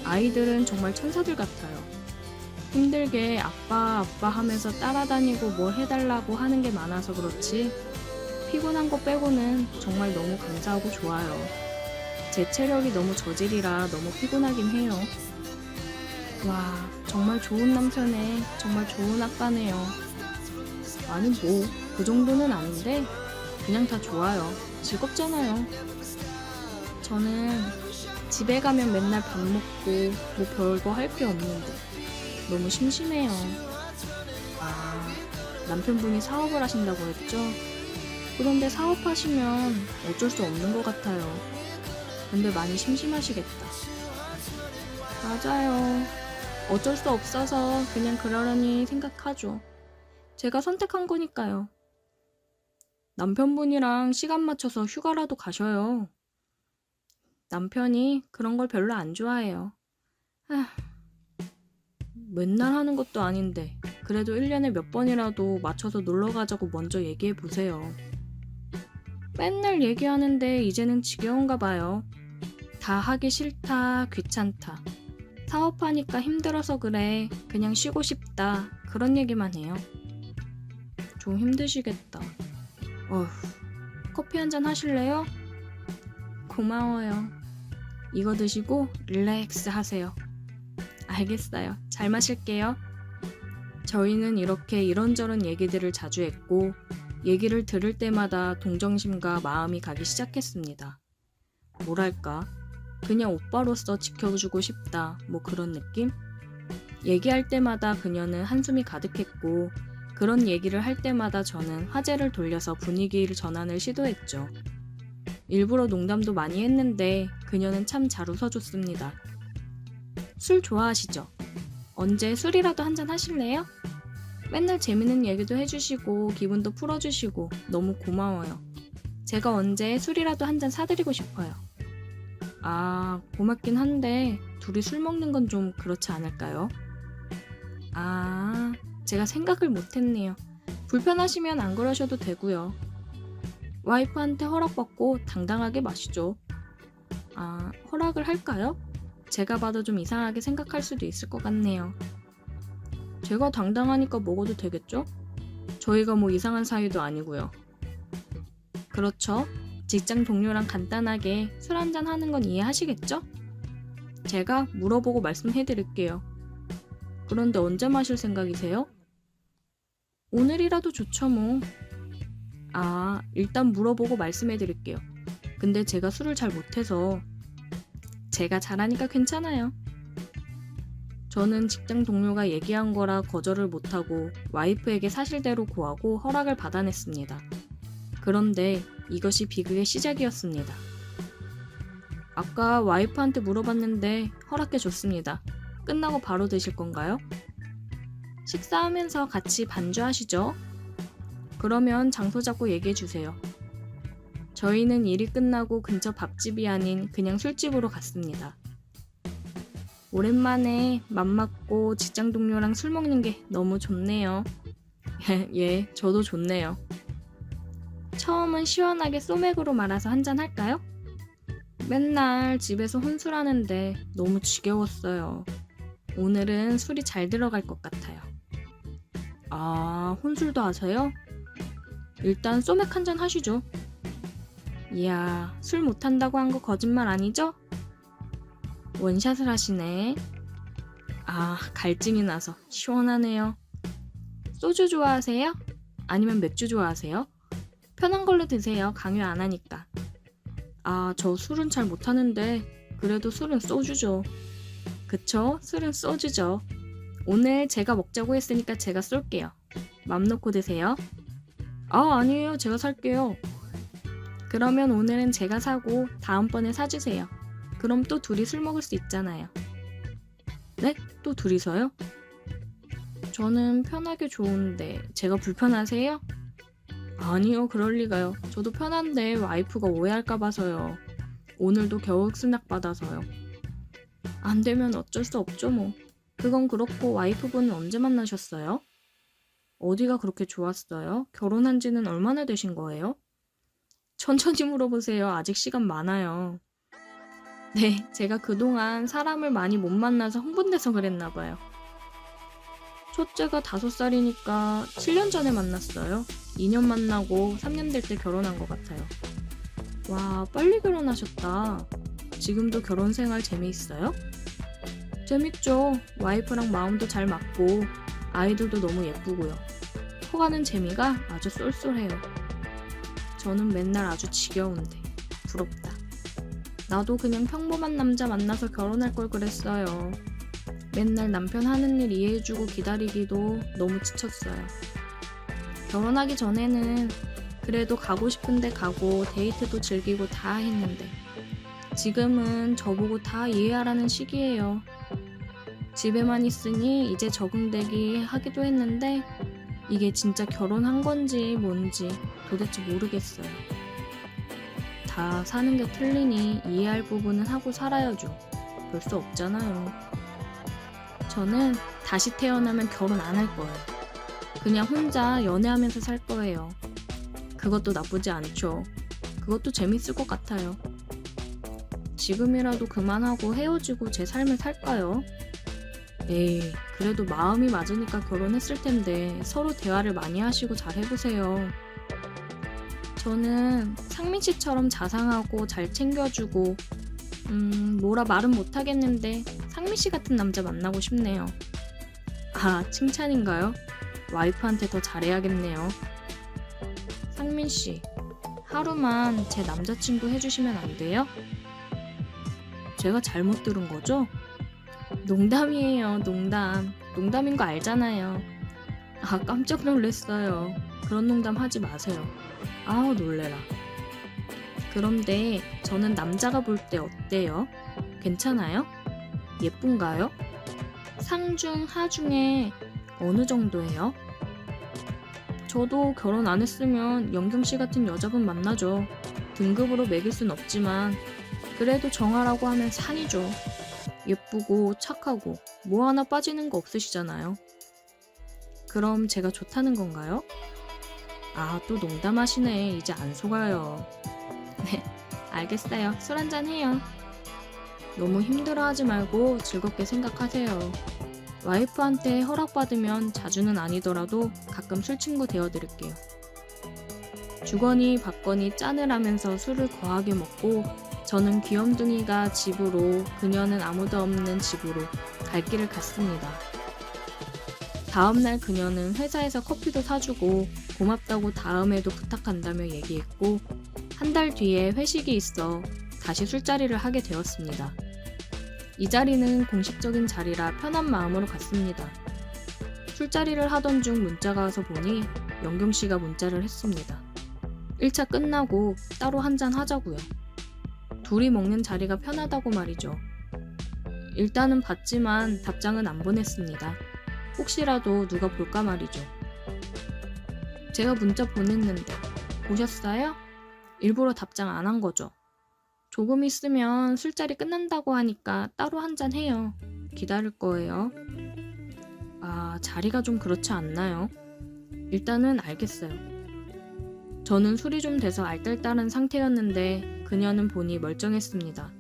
아이들은 정말 천사들 같아요. 힘들게 아빠 하면서 따라다니고 뭘 해달라고 하는 게 많아서 그렇지 피곤한 거 빼고는 정말 너무 감사하고 좋아요. 제 체력이 너무 저질이라 너무 피곤하긴 해요. 와, 정말 좋은 남편에 정말 좋은 아빠네요. 아니 그 정도는 아닌데 그냥 다 좋아요. 즐겁잖아요. 저는 집에 가면 맨날 밥 먹고 별거 할 게 없는데 너무 심심해요. 남편분이 사업을 하신다고 했죠? 그런데 사업하시면 어쩔 수 없는 것 같아요. 근데 많이 심심하시겠다. 맞아요. 어쩔 수 없어서 그냥 그러려니 생각하죠. 제가 선택한 거니까요. 남편분이랑 시간 맞춰서 휴가라도 가셔요. 남편이 그런 걸 별로 안 좋아해요. 맨날 하는 것도 아닌데 그래도 1년에 몇 번이라도 맞춰서 놀러 가자고 먼저 얘기해 보세요. 맨날 얘기하는데 이제는 지겨운가 봐요. 다 하기 싫다, 귀찮다. 사업하니까 힘들어서 그래. 그냥 쉬고 싶다. 그런 얘기만 해요. 좀 힘드시겠다. 커피 한잔 하실래요? 고마워요. 이거 드시고 릴렉스 하세요. 알겠어요. 잘 마실게요. 저희는 이렇게 이런저런 얘기들을 자주 했고 얘기를 들을 때마다 동정심과 마음이 가기 시작했습니다. 뭐랄까, 그냥 오빠로서 지켜주고 싶다, 그런 느낌? 얘기할 때마다 그녀는 한숨이 가득했고 그런 얘기를 할 때마다 저는 화제를 돌려서 분위기를 전환을 시도했죠. 일부러 농담도 많이 했는데 그녀는 참 잘 웃어줬습니다. 술 좋아하시죠? 언제 술이라도 한잔 하실래요? 맨날 재밌는 얘기도 해주시고 기분도 풀어주시고 너무 고마워요. 제가 언제 술이라도 한잔 사드리고 싶어요. 고맙긴 한데 둘이 술 먹는 건 좀 그렇지 않을까요? 제가 생각을 못했네요. 불편하시면 안 그러셔도 되고요. 와이프한테 허락받고 당당하게 마시죠. 허락을 할까요? 제가 봐도 좀 이상하게 생각할 수도 있을 것 같네요. 제가 당당하니까 먹어도 되겠죠? 저희가 이상한 사이도 아니고요. 그렇죠? 직장 동료랑 간단하게 술 한잔 하는 건 이해하시겠죠? 제가 물어보고 말씀해드릴게요. 그런데 언제 마실 생각이세요? 오늘이라도 좋죠 뭐. 일단 물어보고 말씀해드릴게요. 근데 제가 술을 잘 못해서. 제가 잘하니까 괜찮아요. 저는 직장 동료가 얘기한 거라 거절을 못하고 와이프에게 사실대로 고하고 허락을 받아냈습니다. 그런데 이것이 비극의 시작이었습니다. 아까 와이프한테 물어봤는데 허락해줬습니다. 끝나고 바로 드실 건가요? 식사하면서 같이 반주하시죠? 그러면 장소 잡고 얘기해주세요. 저희는 일이 끝나고 근처 밥집이 아닌 그냥 술집으로 갔습니다. 오랜만에 맘맞고 직장 동료랑 술 먹는 게 너무 좋네요. 예, 저도 좋네요. 처음은 시원하게 소맥으로 말아서 한잔 할까요? 맨날 집에서 혼술하는데 너무 지겨웠어요. 오늘은 술이 잘 들어갈 것 같아요. 혼술도 하세요? 일단 소맥 한잔 하시죠. 이야, 술 못한다고 한 거 거짓말 아니죠? 원샷을 하시네. 아, 갈증이 나서 시원하네요. 소주 좋아하세요? 아니면 맥주 좋아하세요? 편한 걸로 드세요. 강요 안 하니까. 아, 저 술은 잘 못하는데 그래도 술은 소주죠. 그쵸? 술은 소주죠. 오늘 제가 먹자고 했으니까 제가 쏠게요. 맘 놓고 드세요. 아, 아니에요. 제가 살게요. 그러면 오늘은 제가 사고 다음번에 사주세요. 그럼 또 둘이 술 먹을 수 있잖아요. 네? 또 둘이서요? 저는 편하게 좋은데 제가 불편하세요? 아니요, 그럴 리가요. 저도 편한데 와이프가 오해할까 봐서요. 오늘도 겨우 스낵 받아서요. 안 되면 어쩔 수 없죠 뭐. 그건 그렇고 와이프분은 언제 만나셨어요? 어디가 그렇게 좋았어요? 결혼한 지는 얼마나 되신 거예요? 천천히 물어보세요. 아직 시간 많아요. 네, 제가 그동안 사람을 많이 못 만나서 흥분돼서 그랬나 봐요. 첫째가 5살이니까 7년 전에 만났어요. 2년 만나고 3년 될 때 결혼한 것 같아요. 와, 빨리 결혼하셨다. 지금도 결혼 생활 재미있어요? 재밌죠. 와이프랑 마음도 잘 맞고 아이들도 너무 예쁘고요. 커가는 재미가 아주 쏠쏠해요. 저는 맨날 아주 지겨운데 부럽다. 나도 그냥 평범한 남자 만나서 결혼할 걸 그랬어요. 맨날 남편 하는 일 이해해주고 기다리기도 너무 지쳤어요. 결혼하기 전에는 그래도 가고 싶은데 가고 데이트도 즐기고 다 했는데 지금은 저보고 다 이해하라는 시기예요. 집에만 있으니 이제 적응되기 하기도 했는데 이게 진짜 결혼한 건지 뭔지 도대체 모르겠어요. 다 사는 게 틀리니 이해할 부분은 하고 살아야죠. 별 수 없잖아요. 저는 다시 태어나면 결혼 안 할 거예요. 그냥 혼자 연애하면서 살 거예요. 그것도 나쁘지 않죠. 그것도 재밌을 것 같아요. 지금이라도 그만하고 헤어지고 제 삶을 살까요? 에이, 그래도 마음이 맞으니까 결혼했을 텐데 서로 대화를 많이 하시고 잘 해보세요. 저는 상민 씨처럼 자상하고 잘 챙겨주고 뭐라 말은 못하겠는데 상민 씨 같은 남자 만나고 싶네요. 아, 칭찬인가요? 와이프한테 더 잘해야겠네요. 상민 씨, 하루만 제 남자친구 해주시면 안 돼요? 제가 잘못 들은 거죠? 농담이에요, 농담. 농담인 거 알잖아요. 아, 깜짝 놀랐어요. 그런 농담 하지 마세요. 아우, 놀래라. 그런데 저는 남자가 볼 때 어때요? 괜찮아요? 예쁜가요? 상중, 하중에 어느 정도예요? 저도 결혼 안 했으면 영경씨 같은 여자분 만나죠. 등급으로 매길 순 없지만 그래도 정하라고 하면 상이죠. 예쁘고 착하고 뭐 하나 빠지는 거 없으시잖아요. 그럼 제가 좋다는 건가요? 아, 또 농담하시네. 이제 안 속아요. 네, 알겠어요. 술 한잔 해요. 너무 힘들어하지 말고 즐겁게 생각하세요. 와이프한테 허락받으면 자주는 아니더라도 가끔 술친구 되어드릴게요. 주거니 받거니 짠을 하면서 술을 거하게 먹고 저는 귀염둥이가 집으로 그녀는 아무도 없는 집으로 갈 길을 갔습니다. 다음날 그녀는 회사에서 커피도 사주고 고맙다고 다음에도 부탁한다며 얘기했고 한 달 뒤에 회식이 있어 다시 술자리를 하게 되었습니다. 이 자리는 공식적인 자리라 편한 마음으로 갔습니다. 술자리를 하던 중 문자가 와서 보니 영경씨가 문자를 했습니다. 1차 끝나고 따로 한잔 하자고요. 둘이 먹는 자리가 편하다고 말이죠. 일단은 봤지만 답장은 안 보냈습니다. 혹시라도 누가 볼까 말이죠. 제가 문자 보냈는데 보셨어요? 일부러 답장 안 한 거죠. 조금 있으면 술자리 끝난다고 하니까 따로 한잔 해요. 기다릴 거예요. 아, 자리가 좀 그렇지 않나요? 일단은 알겠어요. 저는 술이 좀 돼서 알딸딸한 상태였는데 그녀는 보니 멀쩡했습니다.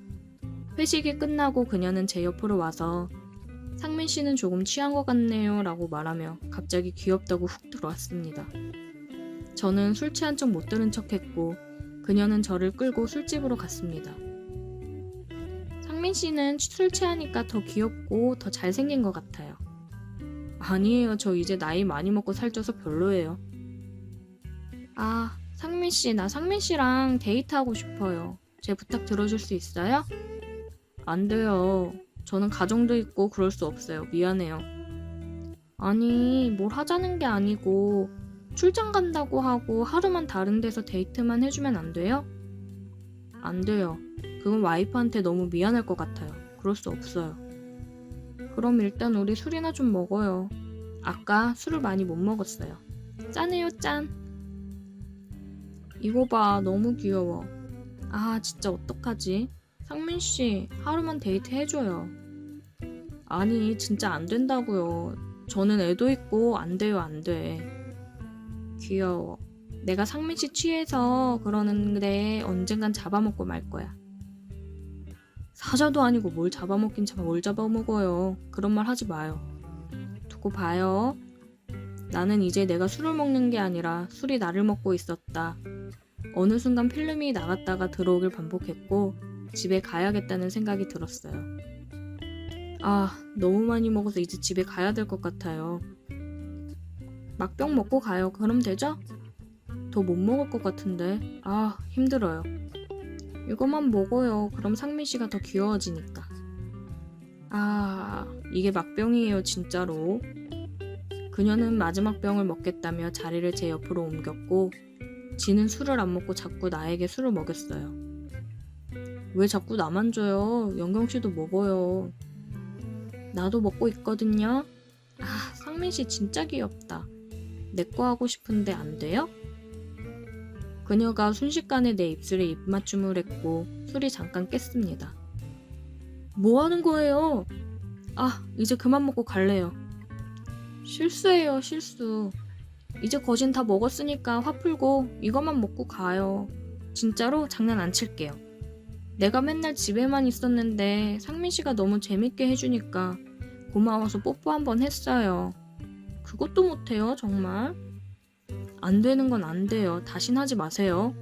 회식이 끝나고 그녀는 제 옆으로 와서 상민 씨는 조금 취한 것 같네요 라고 말하며 갑자기 귀엽다고 훅 들어왔습니다. 저는 술 취한 척 못 들은 척 했고 그녀는 저를 끌고 술집으로 갔습니다. 상민 씨는 술 취하니까 더 귀엽고 더 잘생긴 것 같아요. 아니에요. 저 이제 나이 많이 먹고 살쪄서 별로예요. 아, 상민 씨, 나 상민 씨랑 데이트하고 싶어요. 제 부탁 들어줄 수 있어요? 안 돼요. 저는 가정도 있고 그럴 수 없어요. 미안해요. 아니, 뭘 하자는 게 아니고 출장 간다고 하고 하루만 다른 데서 데이트만 해주면 안 돼요? 안 돼요. 그건 와이프한테 너무 미안할 것 같아요. 그럴 수 없어요. 그럼 일단 우리 술이나 좀 먹어요. 아까 술을 많이 못 먹었어요. 짠해요, 짠. 이거 봐, 너무 귀여워. 아, 진짜 어떡하지? 상민 씨, 하루만 데이트 해줘요. 아니, 진짜 안 된다고요. 저는 애도 있고 안 돼요, 안 돼. 귀여워. 내가 상민 씨 취해서 그러는데 언젠간 잡아먹고 말 거야. 사자도 아니고 뭘 잡아먹긴 뭘 잡아먹어요. 그런 말 하지 마요. 두고 봐요. 나는 이제 내가 술을 먹는 게 아니라 술이 나를 먹고 있었다. 어느 순간 필름이 나갔다가 들어오길 반복했고 집에 가야겠다는 생각이 들었어요. 아, 너무 많이 먹어서 이제 집에 가야 될 것 같아요. 막병 먹고 가요. 그럼 되죠? 더 못 먹을 것 같은데. 아, 힘들어요. 이것만 먹어요. 그럼 상민 씨가 더 귀여워지니까. 아, 이게 막병이에요, 진짜로. 그녀는 마지막 병을 먹겠다며 자리를 제 옆으로 옮겼고 지는 술을 안 먹고 자꾸 나에게 술을 먹였어요. 왜 자꾸 나만 줘요? 영경 씨도 먹어요. 나도 먹고 있거든요. 아, 상민 씨 진짜 귀엽다. 내 거 하고 싶은데 안 돼요? 그녀가 순식간에 내 입술에 입맞춤을 했고 술이 잠깐 깼습니다. 뭐 하는 거예요? 아, 이제 그만 먹고 갈래요. 실수예요, 실수. 이제 거진 다 먹었으니까 화 풀고 이것만 먹고 가요. 진짜로 장난 안 칠게요. 내가 맨날 집에만 있었는데 상민 씨가 너무 재밌게 해주니까 고마워서 뽀뽀 한번 했어요. 그것도 못해요, 정말? 안 되는 건 안 돼요. 다신 하지 마세요.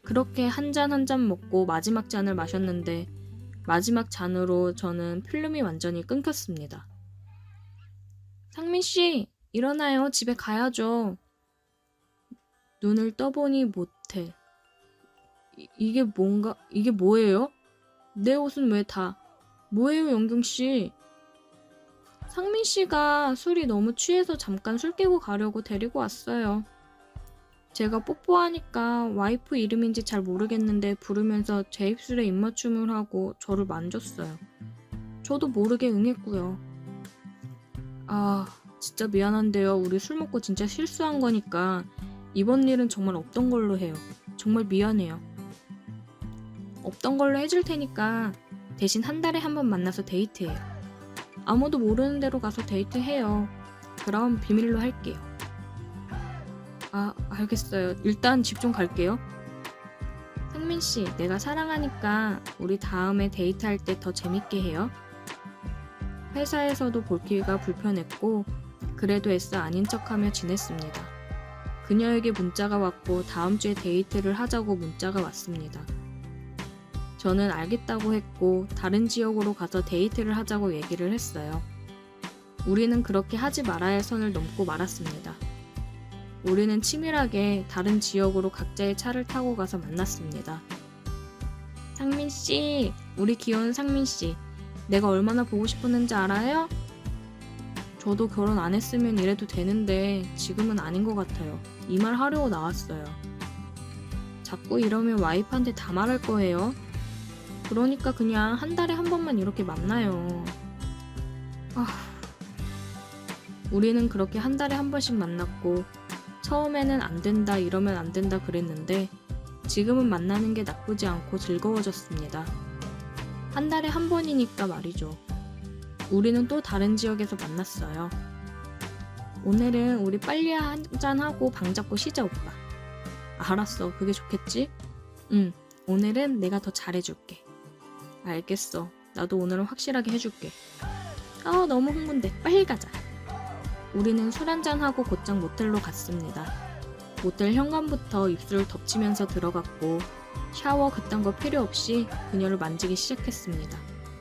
그렇게 한 잔 한 잔 먹고 마지막 잔을 마셨는데 마지막 잔으로 저는 필름이 완전히 끊겼습니다. 상민 씨, 일어나요. 집에 가야죠. 눈을 떠보니 못해. 이게 뭔가, 이게 뭐예요? 내 옷은 왜 다, 뭐예요, 영경 씨? 상민 씨가 술이 너무 취해서 잠깐 술 깨고 가려고 데리고 왔어요. 제가 뽀뽀하니까 와이프 이름인지 잘 모르겠는데 부르면서 제 입술에 입맞춤을 하고 저를 만졌어요. 저도 모르게 응했고요. 아, 진짜 미안한데요. 우리 술 먹고 진짜 실수한 거니까 이번 일은 정말 없던 걸로 해요. 정말 미안해요. 없던 걸로 해줄 테니까 대신 한 달에 한 번 만나서 데이트해요. 아무도 모르는 데로 가서 데이트해요. 그럼 비밀로 할게요. 아, 알겠어요. 일단 집 좀 갈게요. 상민씨, 내가 사랑하니까 우리 다음에 데이트할 때 더 재밌게 해요. 회사에서도 볼기가 불편했고 그래도 애써 아닌 척하며 지냈습니다. 그녀에게 문자가 왔고 다음 주에 데이트를 하자고 문자가 왔습니다. 저는 알겠다고 했고 다른 지역으로 가서 데이트를 하자고 얘기를 했어요. 우리는 그렇게 하지 말아야 할 선을 넘고 말았습니다. 우리는 치밀하게 다른 지역으로 각자의 차를 타고 가서 만났습니다. 상민씨, 우리 귀여운 상민씨, 내가 얼마나 보고 싶었는지 알아요? 저도 결혼 안 했으면 이래도 되는데 지금은 아닌 것 같아요. 이 말 하려고 나왔어요. 자꾸 이러면 와이프한테 다 말할 거예요. 그러니까 그냥 한 달에 한 번만 이렇게 만나요. 우리는 그렇게 한 달에 한 번씩 만났고 처음에는 안 된다 이러면 안 된다 그랬는데 지금은 만나는 게 나쁘지 않고 즐거워졌습니다. 한 달에 한 번이니까 말이죠. 우리는 또 다른 지역에서 만났어요. 오늘은 우리 빨리 한잔하고 방 잡고 쉬자 오빠. 알았어, 그게 좋겠지? 응, 오늘은 내가 더 잘해줄게. 알겠어, 나도 오늘은 확실하게 해줄게. 너무 흥분돼. 빨리 가자. 우리는 술 한잔하고 곧장 모텔로 갔습니다. 모텔 현관부터 입술을 덮치면서 들어갔고 샤워 그딴 거 필요 없이 그녀를 만지기 시작했습니다.